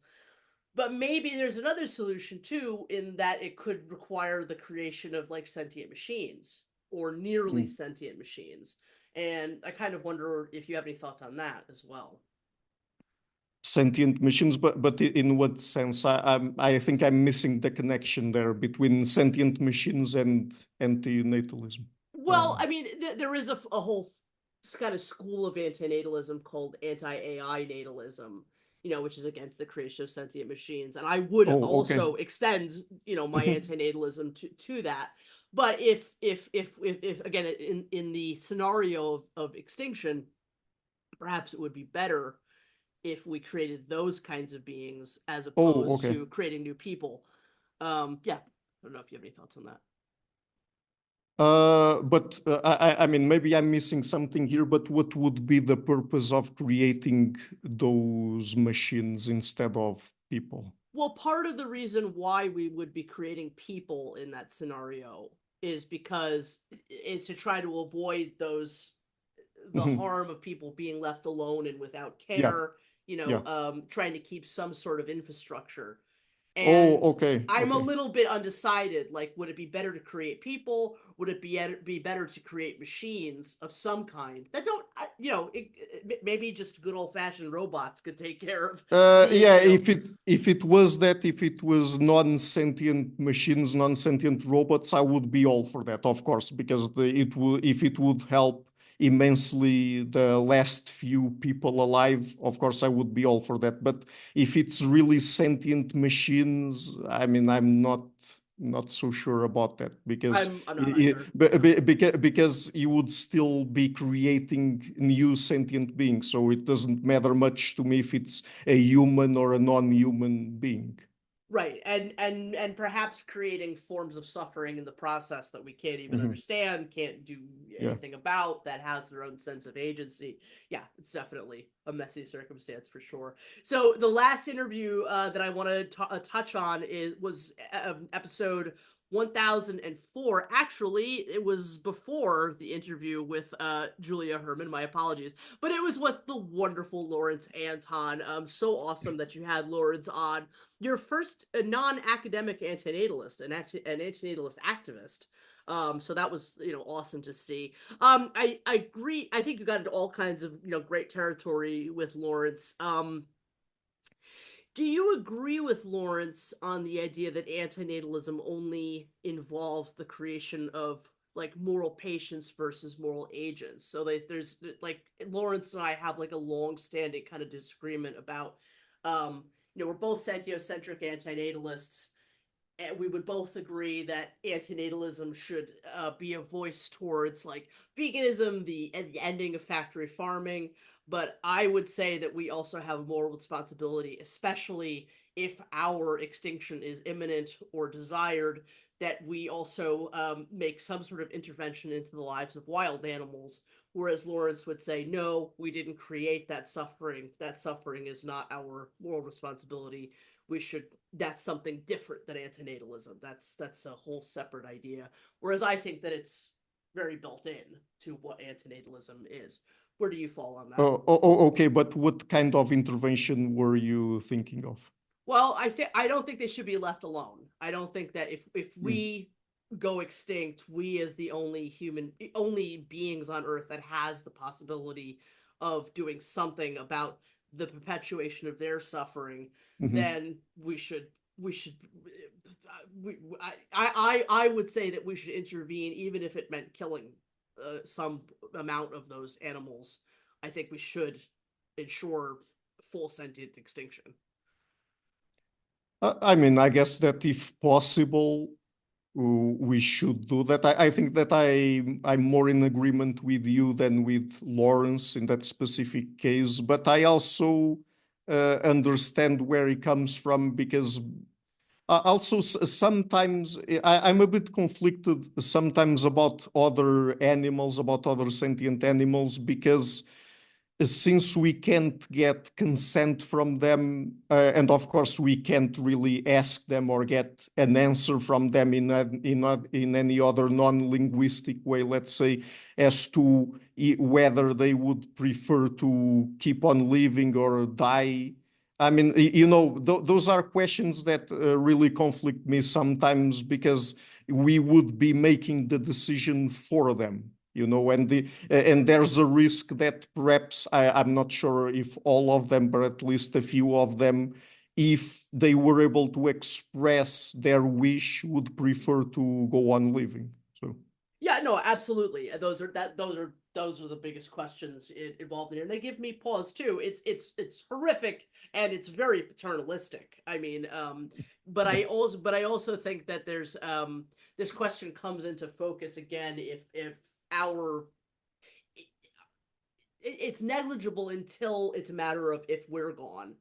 But maybe there's another solution too, in that it could require the creation of like sentient machines or nearly sentient machines. And I kind of wonder if you have any thoughts on that as well. Sentient machines, but in what sense? I think I'm missing the connection there between sentient machines and anti-natalism. Well, I mean, there is a whole kind of school of antinatalism called anti-AI natalism, which is against the creation of sentient machines. And I would Oh, okay. also extend, my antinatalism to that. But if again in the scenario of extinction, perhaps it would be better if we created those kinds of beings as Oh, opposed okay. to creating new people. Yeah, I don't know if you have any thoughts on that. But I mean, maybe I'm missing something here, but what would be the purpose of creating those machines instead of people? Well, part of the reason why we would be creating people in that scenario is because it's to try to avoid the Mhm. harm of people being left alone and without Yeah, care, yeah. trying to keep some sort of infrastructure. Oh, And okay, I'm a okay. little bit undecided. Like, would it be better to create people? Would it be better to create machines of some kind that don't, maybe just good old fashioned robots could take care of the Yeah, issue? if it was non-sentient machines, non-sentient robots, I would be all for that, of course, because if it would help immensely the last few people alive, of course, I would be all for that. But if it's really sentient machines, I mean, I'm not so sure about that, because I'm not either. because you would still be creating new sentient beings, so it doesn't matter much to me if it's a human or a non-human being. Right, and perhaps creating forms of suffering in the process that we can't even Mhm. understand, can't do Yeah. anything about, that has their own sense of agency. Yeah, it's definitely a messy circumstance for sure. So the last interview that I want to touch on was episode 1004. Actually, it was before the interview with Julia Herman. My apologies, but it was with the wonderful Lawrence Anton. So awesome that you had Lawrence on, your first non-academic antinatalist, an antinatalist activist. So that was awesome to see. I agree. I think you got into all kinds of great territory with Lawrence. Do you agree with Lawrence on the idea that antinatalism only involves the creation of like moral patients versus moral agents? So there's like Lawrence and I have like a long-standing kind of disagreement about, we're both sentiocentric antinatalists. and we would both agree that antinatalism should be a voice towards like veganism, the ending of factory farming. But I would say that we also have a moral responsibility, especially if our extinction is imminent or desired, that we also make some sort of intervention into the lives of wild animals. Whereas Lawrence would say, no, we didn't create that suffering. That suffering is not our moral responsibility. We should, that's something different than antinatalism. That's a whole separate idea. Whereas I think that it's very built in to what antinatalism is. Where do you fall on that? Okay, but what kind of intervention were you thinking of? Well, I don't think they should be left alone. I don't think that if we go extinct, we as the only beings on Earth that has the possibility of doing something about the perpetuation of their suffering, then I would say that we should intervene, even if it meant killing some amount of those animals. I think we should ensure full sentient extinction. I mean, I guess that if possible, we should do that. I think that I'm more in agreement with you than with Lawrence in that specific case, but I also understand where he comes from, because also sometimes I'm a bit conflicted sometimes about other animals, about other sentient animals, because since we can't get consent from them, and of course we can't really ask them or get an answer from them in any other non-linguistic way, let's say, as to whether they would prefer to keep on living or die. I mean, those are questions that really conflict me sometimes, because we would be making the decision for them. And there's a risk that perhaps I'm not sure if all of them, but at least a few of them, if they were able to express their wish, would prefer to go on living. So yeah, no, absolutely. Those are the biggest questions involved in here, and they give me pause too. It's horrific and it's very paternalistic. I mean, but I also think that there's this question comes into focus again if it's negligible until it's a matter of if we're gone,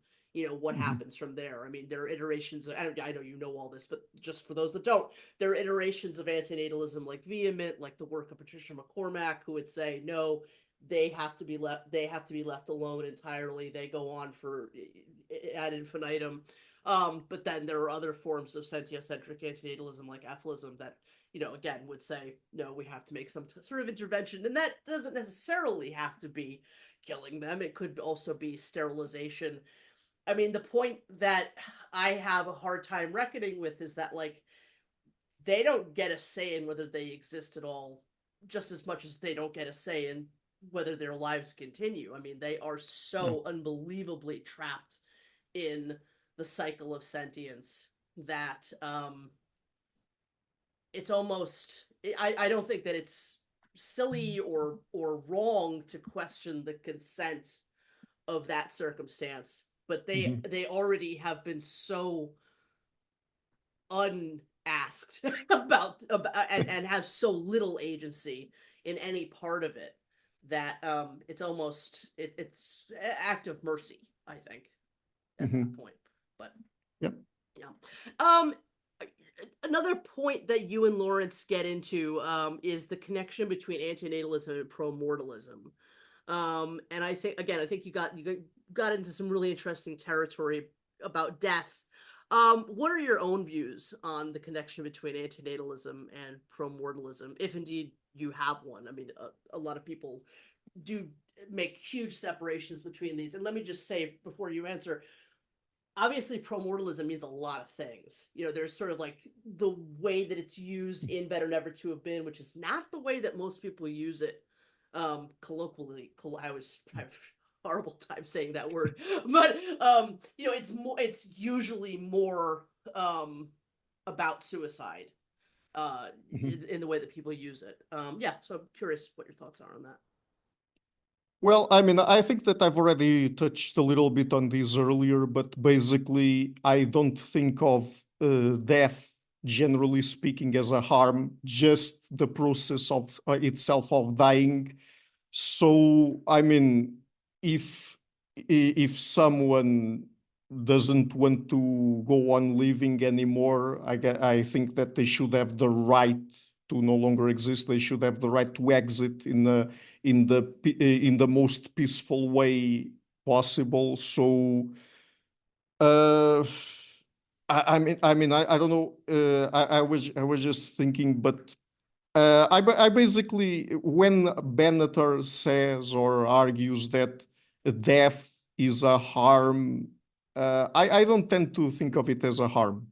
what happens from there. I mean, there are iterations of, I know you know all this, but just for those that don't, there are iterations of antinatalism like Vehement, like the work of Patricia McCormack, who would say, no, they have to be left alone entirely. They go on for ad infinitum. But then there are other forms of sentiocentric antinatalism like apholism that, again, would say, no, we have to make some sort of intervention. And that doesn't necessarily have to be killing them. It could also be sterilization. I mean, the point that I have a hard time reckoning with is that, like, they don't get a say in whether they exist at all, just as much as they don't get a say in whether their lives continue. I mean, they are so unbelievably trapped in the cycle of sentience that it's almost, I don't think that it's silly or wrong to question the consent of that circumstance, but they already have been so unasked about and have so little agency in any part of it that it's almost it's an act of mercy, I think, at that point. But yeah. Another point that you and Lawrence get into is the connection between antinatalism and pro-mortalism. And I think you got into some really interesting territory about death. What are your own views on the connection between antinatalism and pro-mortalism, if indeed you have one? I mean, a lot of people do make huge separations between these. And let me just say before you answer, obviously pro-mortalism means a lot of things. There's sort of like the way that it's used in Better Never to Have Been, which is not the way that most people use it colloquially. I have a horrible time saying that word, but it's usually more about suicide in the way that people use it. So I'm curious what your thoughts are on that. Well, I mean, I think that I've already touched a little bit on this earlier, but basically, I don't think of death generally speaking, as a harm, just the process of itself of dying. So, I mean, if someone doesn't want to go on living anymore, I think that they should have the right to no longer exist. They should have the right to exit in the most peaceful way possible. So, uh, I don't know. I was just thinking, but I basically, when Benatar says or argues that death is a harm, I don't tend to think of it as a harm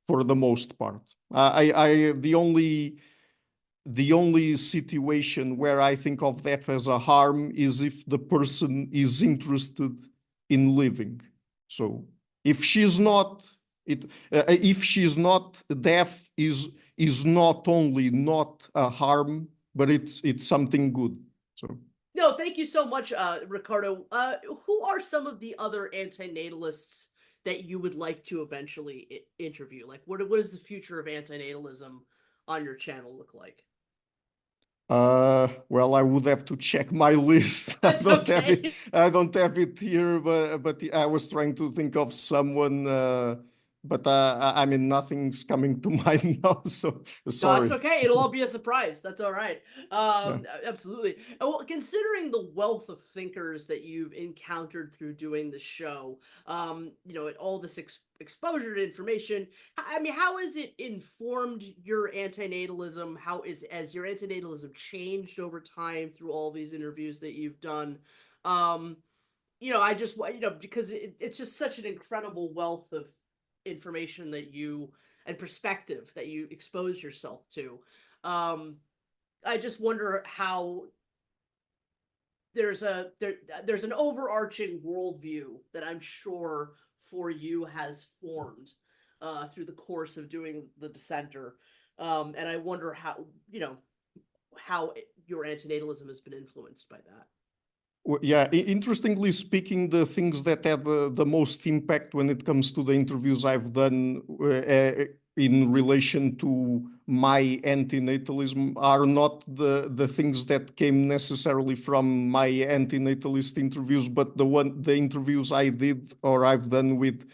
for the most part. The only situation where I think of death as a harm is if the person is interested in living. So if she's not, death is not only not a harm, but it's something good. So No, thank you so much, Ricardo. Who are some of the other antinatalists that you would like to eventually interview? Like, what does the future of antinatalism on your channel look like? well, I would have to check my list. That's okay. I don't have it here, but I was trying to think of someone, but I mean, nothing's coming to mind now. So No, sorry. it's okay. It'll all be a surprise. That's all right. Yeah. Absolutely. Well, considering the wealth of thinkers that you've encountered through doing the show, all this exposure to information, I mean, how has it informed your antinatalism? Has your antinatalism changed over time through all these interviews that you've done? I just, because it's just such an incredible wealth of information and perspective that you expose yourself to. I just wonder how there's an overarching worldview that I'm sure for you has formed through the course of doing the Dissenter, and I wonder how your antinatalism has been influenced by that. Well, yeah, interestingly speaking, the things that had the most impact when it comes to the interviews I've done in relation to my antinatalism are not the things that came necessarily from my antinatalist interviews, but the interviews I did or I've done with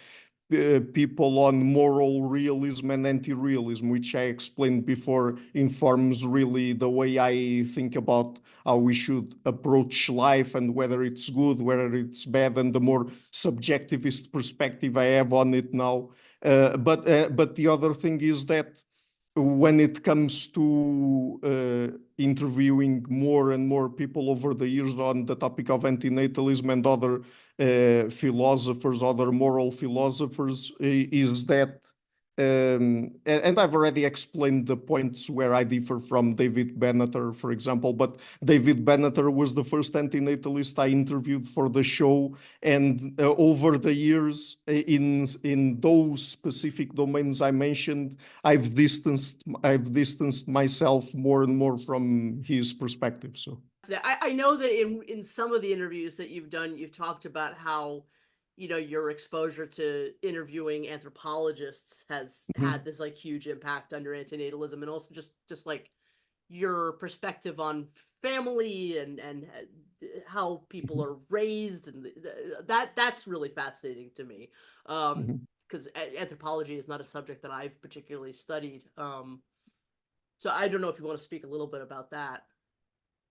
people on moral realism and anti-realism, which I explained before, informs really the way I think about how we should approach life and whether it's good, whether it's bad, and the more subjectivist perspective I have on it now. But the other thing is that when it comes to interviewing more and more people over the years on the topic of antinatalism and other philosophers, other moral philosophers, is that, and I've already explained the points where I differ from David Benatar, for example, but David Benatar was the first antinatalist I interviewed for the show, and over the years, in those specific domains I mentioned, I've distanced myself more and more from his perspective. So I know that in some of the interviews that you've done, you've talked about how your exposure to interviewing anthropologists has had this like huge impact on your antinatalism, and also just like your perspective on family and how people are raised, and that's really fascinating to me, because anthropology is not a subject that I've particularly studied. So I don't know if you want to speak a little bit about that.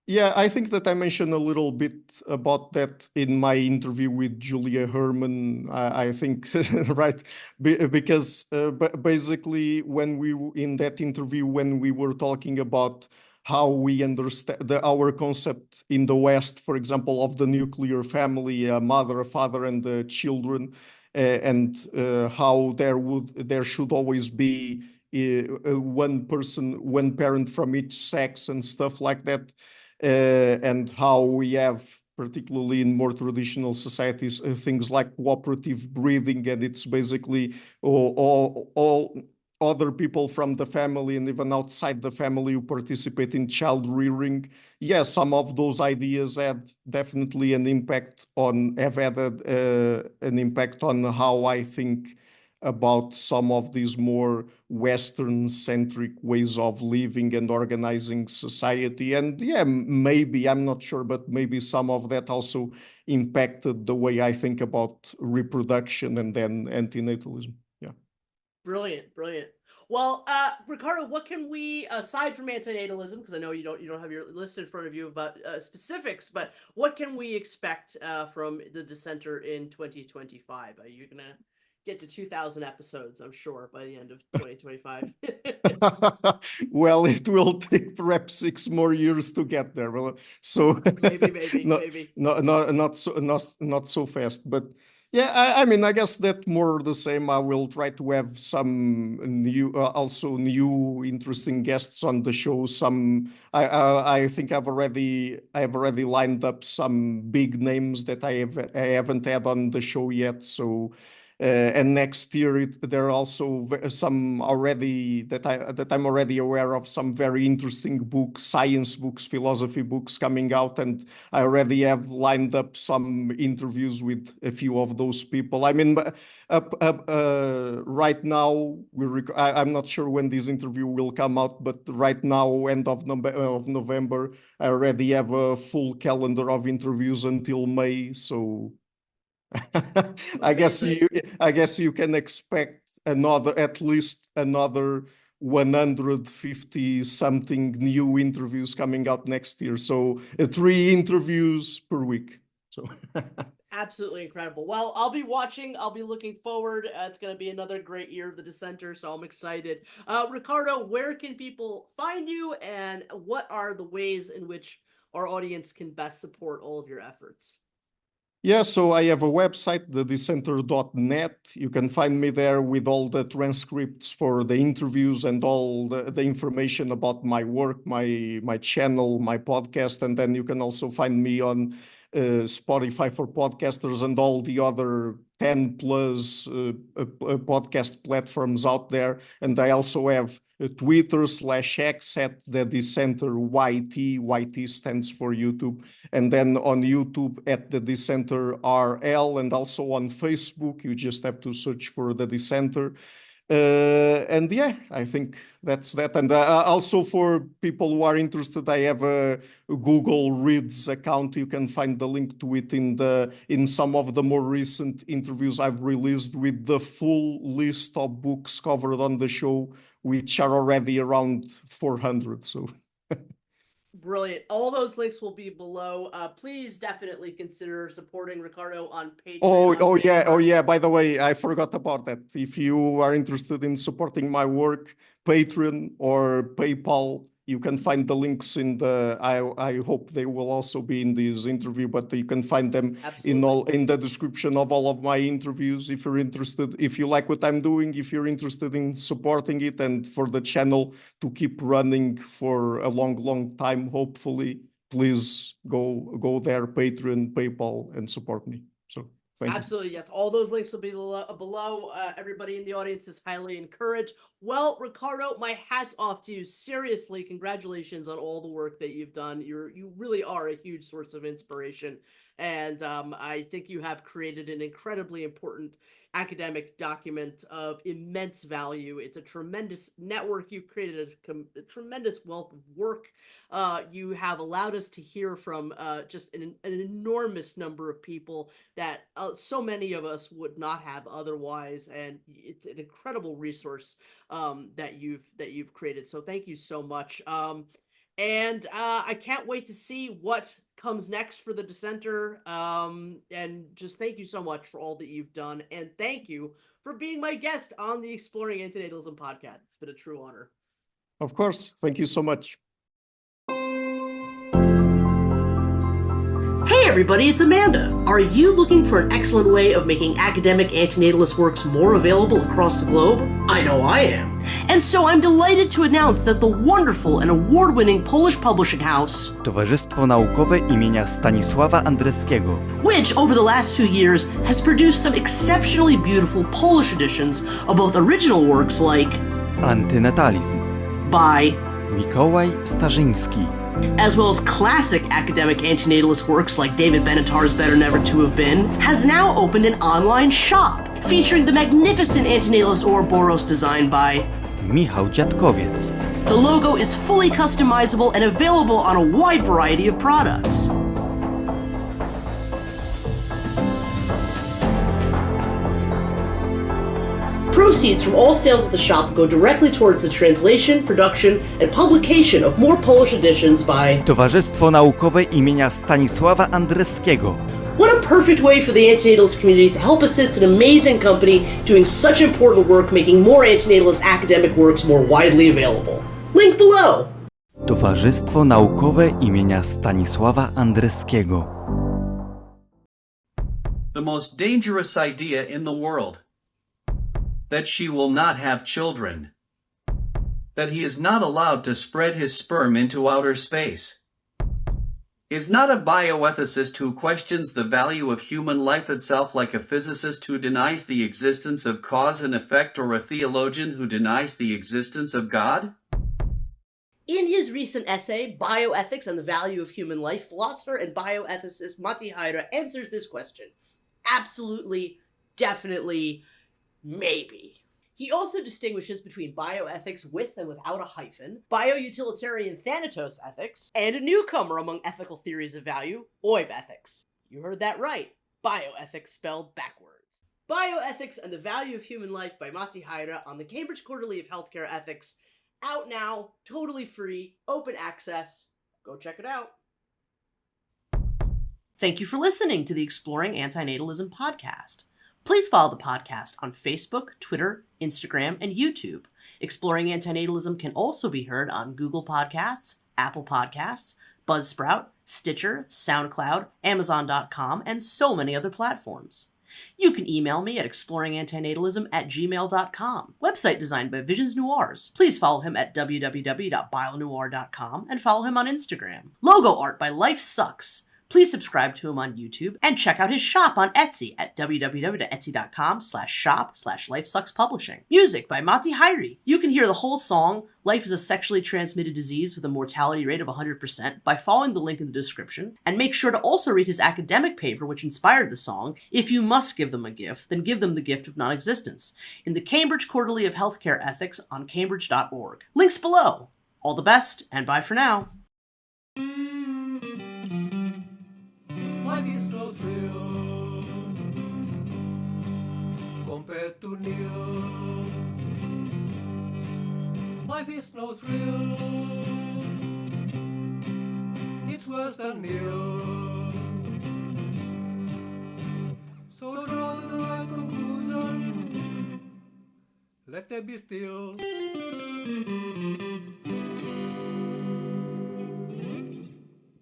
Yeah, I think that I mentioned a little bit about that in my interview with Julia Herman. I think, right, because basically in that interview, when we were talking about how we understand our concept in the West, for example, of the nuclear family, a mother, a father, and the children, and how there should always be one parent from each sex and stuff like that. And how we have, particularly in more traditional societies, things like cooperative breeding, and it's basically all other people from the family and even outside the family who participate in child rearing. Yes, some of those ideas have definitely have had an impact on how I think about some of these more Western-centric ways of living and organizing society. And yeah, maybe, I'm not sure, but maybe some of that also impacted the way I think about reproduction and then antinatalism. Yeah. Brilliant. Well, Ricardo, what can we, aside from antinatalism, because I know you don't have your list in front of you about specifics, but what can we expect from the Dissenter in 2025? Are you gonna get to 2,000 episodes, I'm sure, by the end of 2025? Well, it will take perhaps 6 more years to get there. So maybe. Not so fast, but yeah, I mean, I guess that more the same. I will try to have some new interesting guests on the show. I think I've already lined up some big names that I haven't had on the show yet. So. And next year there are also some already that I'm already aware of, some very interesting books, science books, philosophy books coming out, and I already have lined up some interviews with a few of those people. I mean, right now I'm not sure when this interview will come out, but right now, end of November, I already have a full calendar of interviews until May. So. I guess you can expect at least another 150 something new interviews coming out next year. So 3 interviews per week. So absolutely incredible. Well, I'll be watching. I'll be looking forward. It's going to be another great year of the Dissenter, so I'm excited. Ricardo, where can people find you, and what are the ways in which our audience can best support all of your efforts? Yeah, so I have a website, thedissenter.net. You can find me there with all the transcripts for the interviews and all the information about my work, my channel, my podcast. And then you can also find me on Spotify for podcasters and all the other 10 plus podcast platforms out there. And I also have Twitter/X at the Dissenter YT. YT stands for YouTube. And then on YouTube at the Dissenter RL, and also on Facebook, you just have to search for the Dissenter. And yeah, I think that's that. And also for people who are interested, I have a Google Reads account. You can find the link to it in some of the more recent interviews I've released with the full list of books covered on the show, which are already around 400. So. Brilliant. All those links will be below. Please definitely consider supporting Ricardo on Patreon. Oh yeah. By the way, I forgot about that. If you are interested in supporting my work, Patreon or PayPal, you can find the links in I hope they will also be in this interview, but you can find them in the description of all of my interviews. If you're interested, if you like what I'm doing, if you're interested in supporting it and for the channel to keep running for a long time, hopefully, please go there, Patreon, PayPal, and support me. So. Absolutely, yes. All those links will be below. Everybody in the audience is highly encouraged. Well, Ricardo, my hat's off to you. Seriously, congratulations on all the work that you've done. You really are a huge source of inspiration. And I think you have created an incredibly important academic document of immense value. It's a tremendous network. You've created a tremendous wealth of work. You have allowed us to hear from just an enormous number of people that so many of us would not have otherwise. And it's an incredible resource that you've created. So thank you so much. And I can't wait to see what comes next for the Dissenter. And just thank you so much for all that you've done. And thank you for being my guest on the Exploring Antinatalism podcast. It's been a true honor. Of course. Thank you so much. Hey everybody, it's Amanda. Are you looking for an excellent way of making academic antinatalist works more available across the globe? I know I am. And so I'm delighted to announce that the wonderful and award-winning Polish publishing house Towarzystwo Naukowe imienia Stanisława Andreskiego, which over the last 2 years has produced some exceptionally beautiful Polish editions of both original works like Anti-natalism by Mikołaj Starzyński, as well as classic academic antinatalist works like David Benatar's Better Never to Have Been, has now opened an online shop featuring the magnificent antinatalist Ouroboros designed by Michał Dziadkowiec. The logo is fully customizable and available on a wide variety of products. Proceeds from all sales at the shop go directly towards the translation, production, and publication of more Polish editions by Towarzystwo Naukowe imienia Stanisława Andreskiego. What a perfect way for the antinatalist community to help assist an amazing company doing such important work, making more antinatalist academic works more widely available. Link below. Towarzystwo Naukowe imienia Stanisława Andreskiego. The most dangerous idea in the world. That she will not have children. That he is not allowed to spread his sperm into outer space. Is not a bioethicist who questions the value of human life itself like a physicist who denies the existence of cause and effect, or a theologian who denies the existence of God? In his recent essay, Bioethics and the Value of Human Life, philosopher and bioethicist Matti Haira answers this question. Absolutely, definitely, maybe. He also distinguishes between bioethics with and without a hyphen, bio-utilitarian Thanatos ethics, and a newcomer among ethical theories of value, oib ethics. You heard that right. Bioethics spelled backwards. Bioethics and the Value of Human Life by Matti Haira on the Cambridge Quarterly of Healthcare Ethics. Out now, totally free, open access. Go check it out. Thank you for listening to the Exploring Antinatalism Podcast. Please follow the podcast on Facebook, Twitter, Instagram, and YouTube. Exploring Antinatalism can also be heard on Google Podcasts, Apple Podcasts, Buzzsprout, Stitcher, SoundCloud, Amazon.com, and so many other platforms. You can email me at exploringantinatalism@gmail.com. Website designed by Visions Noirs. Please follow him at www.bionoir.com and follow him on Instagram. Logo art by Life Sucks. Please subscribe to him on YouTube and check out his shop on Etsy at www.etsy.com/shop/LifeSucksPublishing. Music by Matti Haira. You can hear the whole song, Life is a Sexually Transmitted Disease with a Mortality Rate of 100%, by following the link in the description. And make sure to also read his academic paper which inspired the song. If you must give them a gift, then give them the gift of non-existence, in the Cambridge Quarterly of Healthcare Ethics on cambridge.org. Links below. All the best, and bye for now. Life is no thrill compared to nil. Life is no thrill. It's worse than nil. So draw the right conclusion. Let them be still.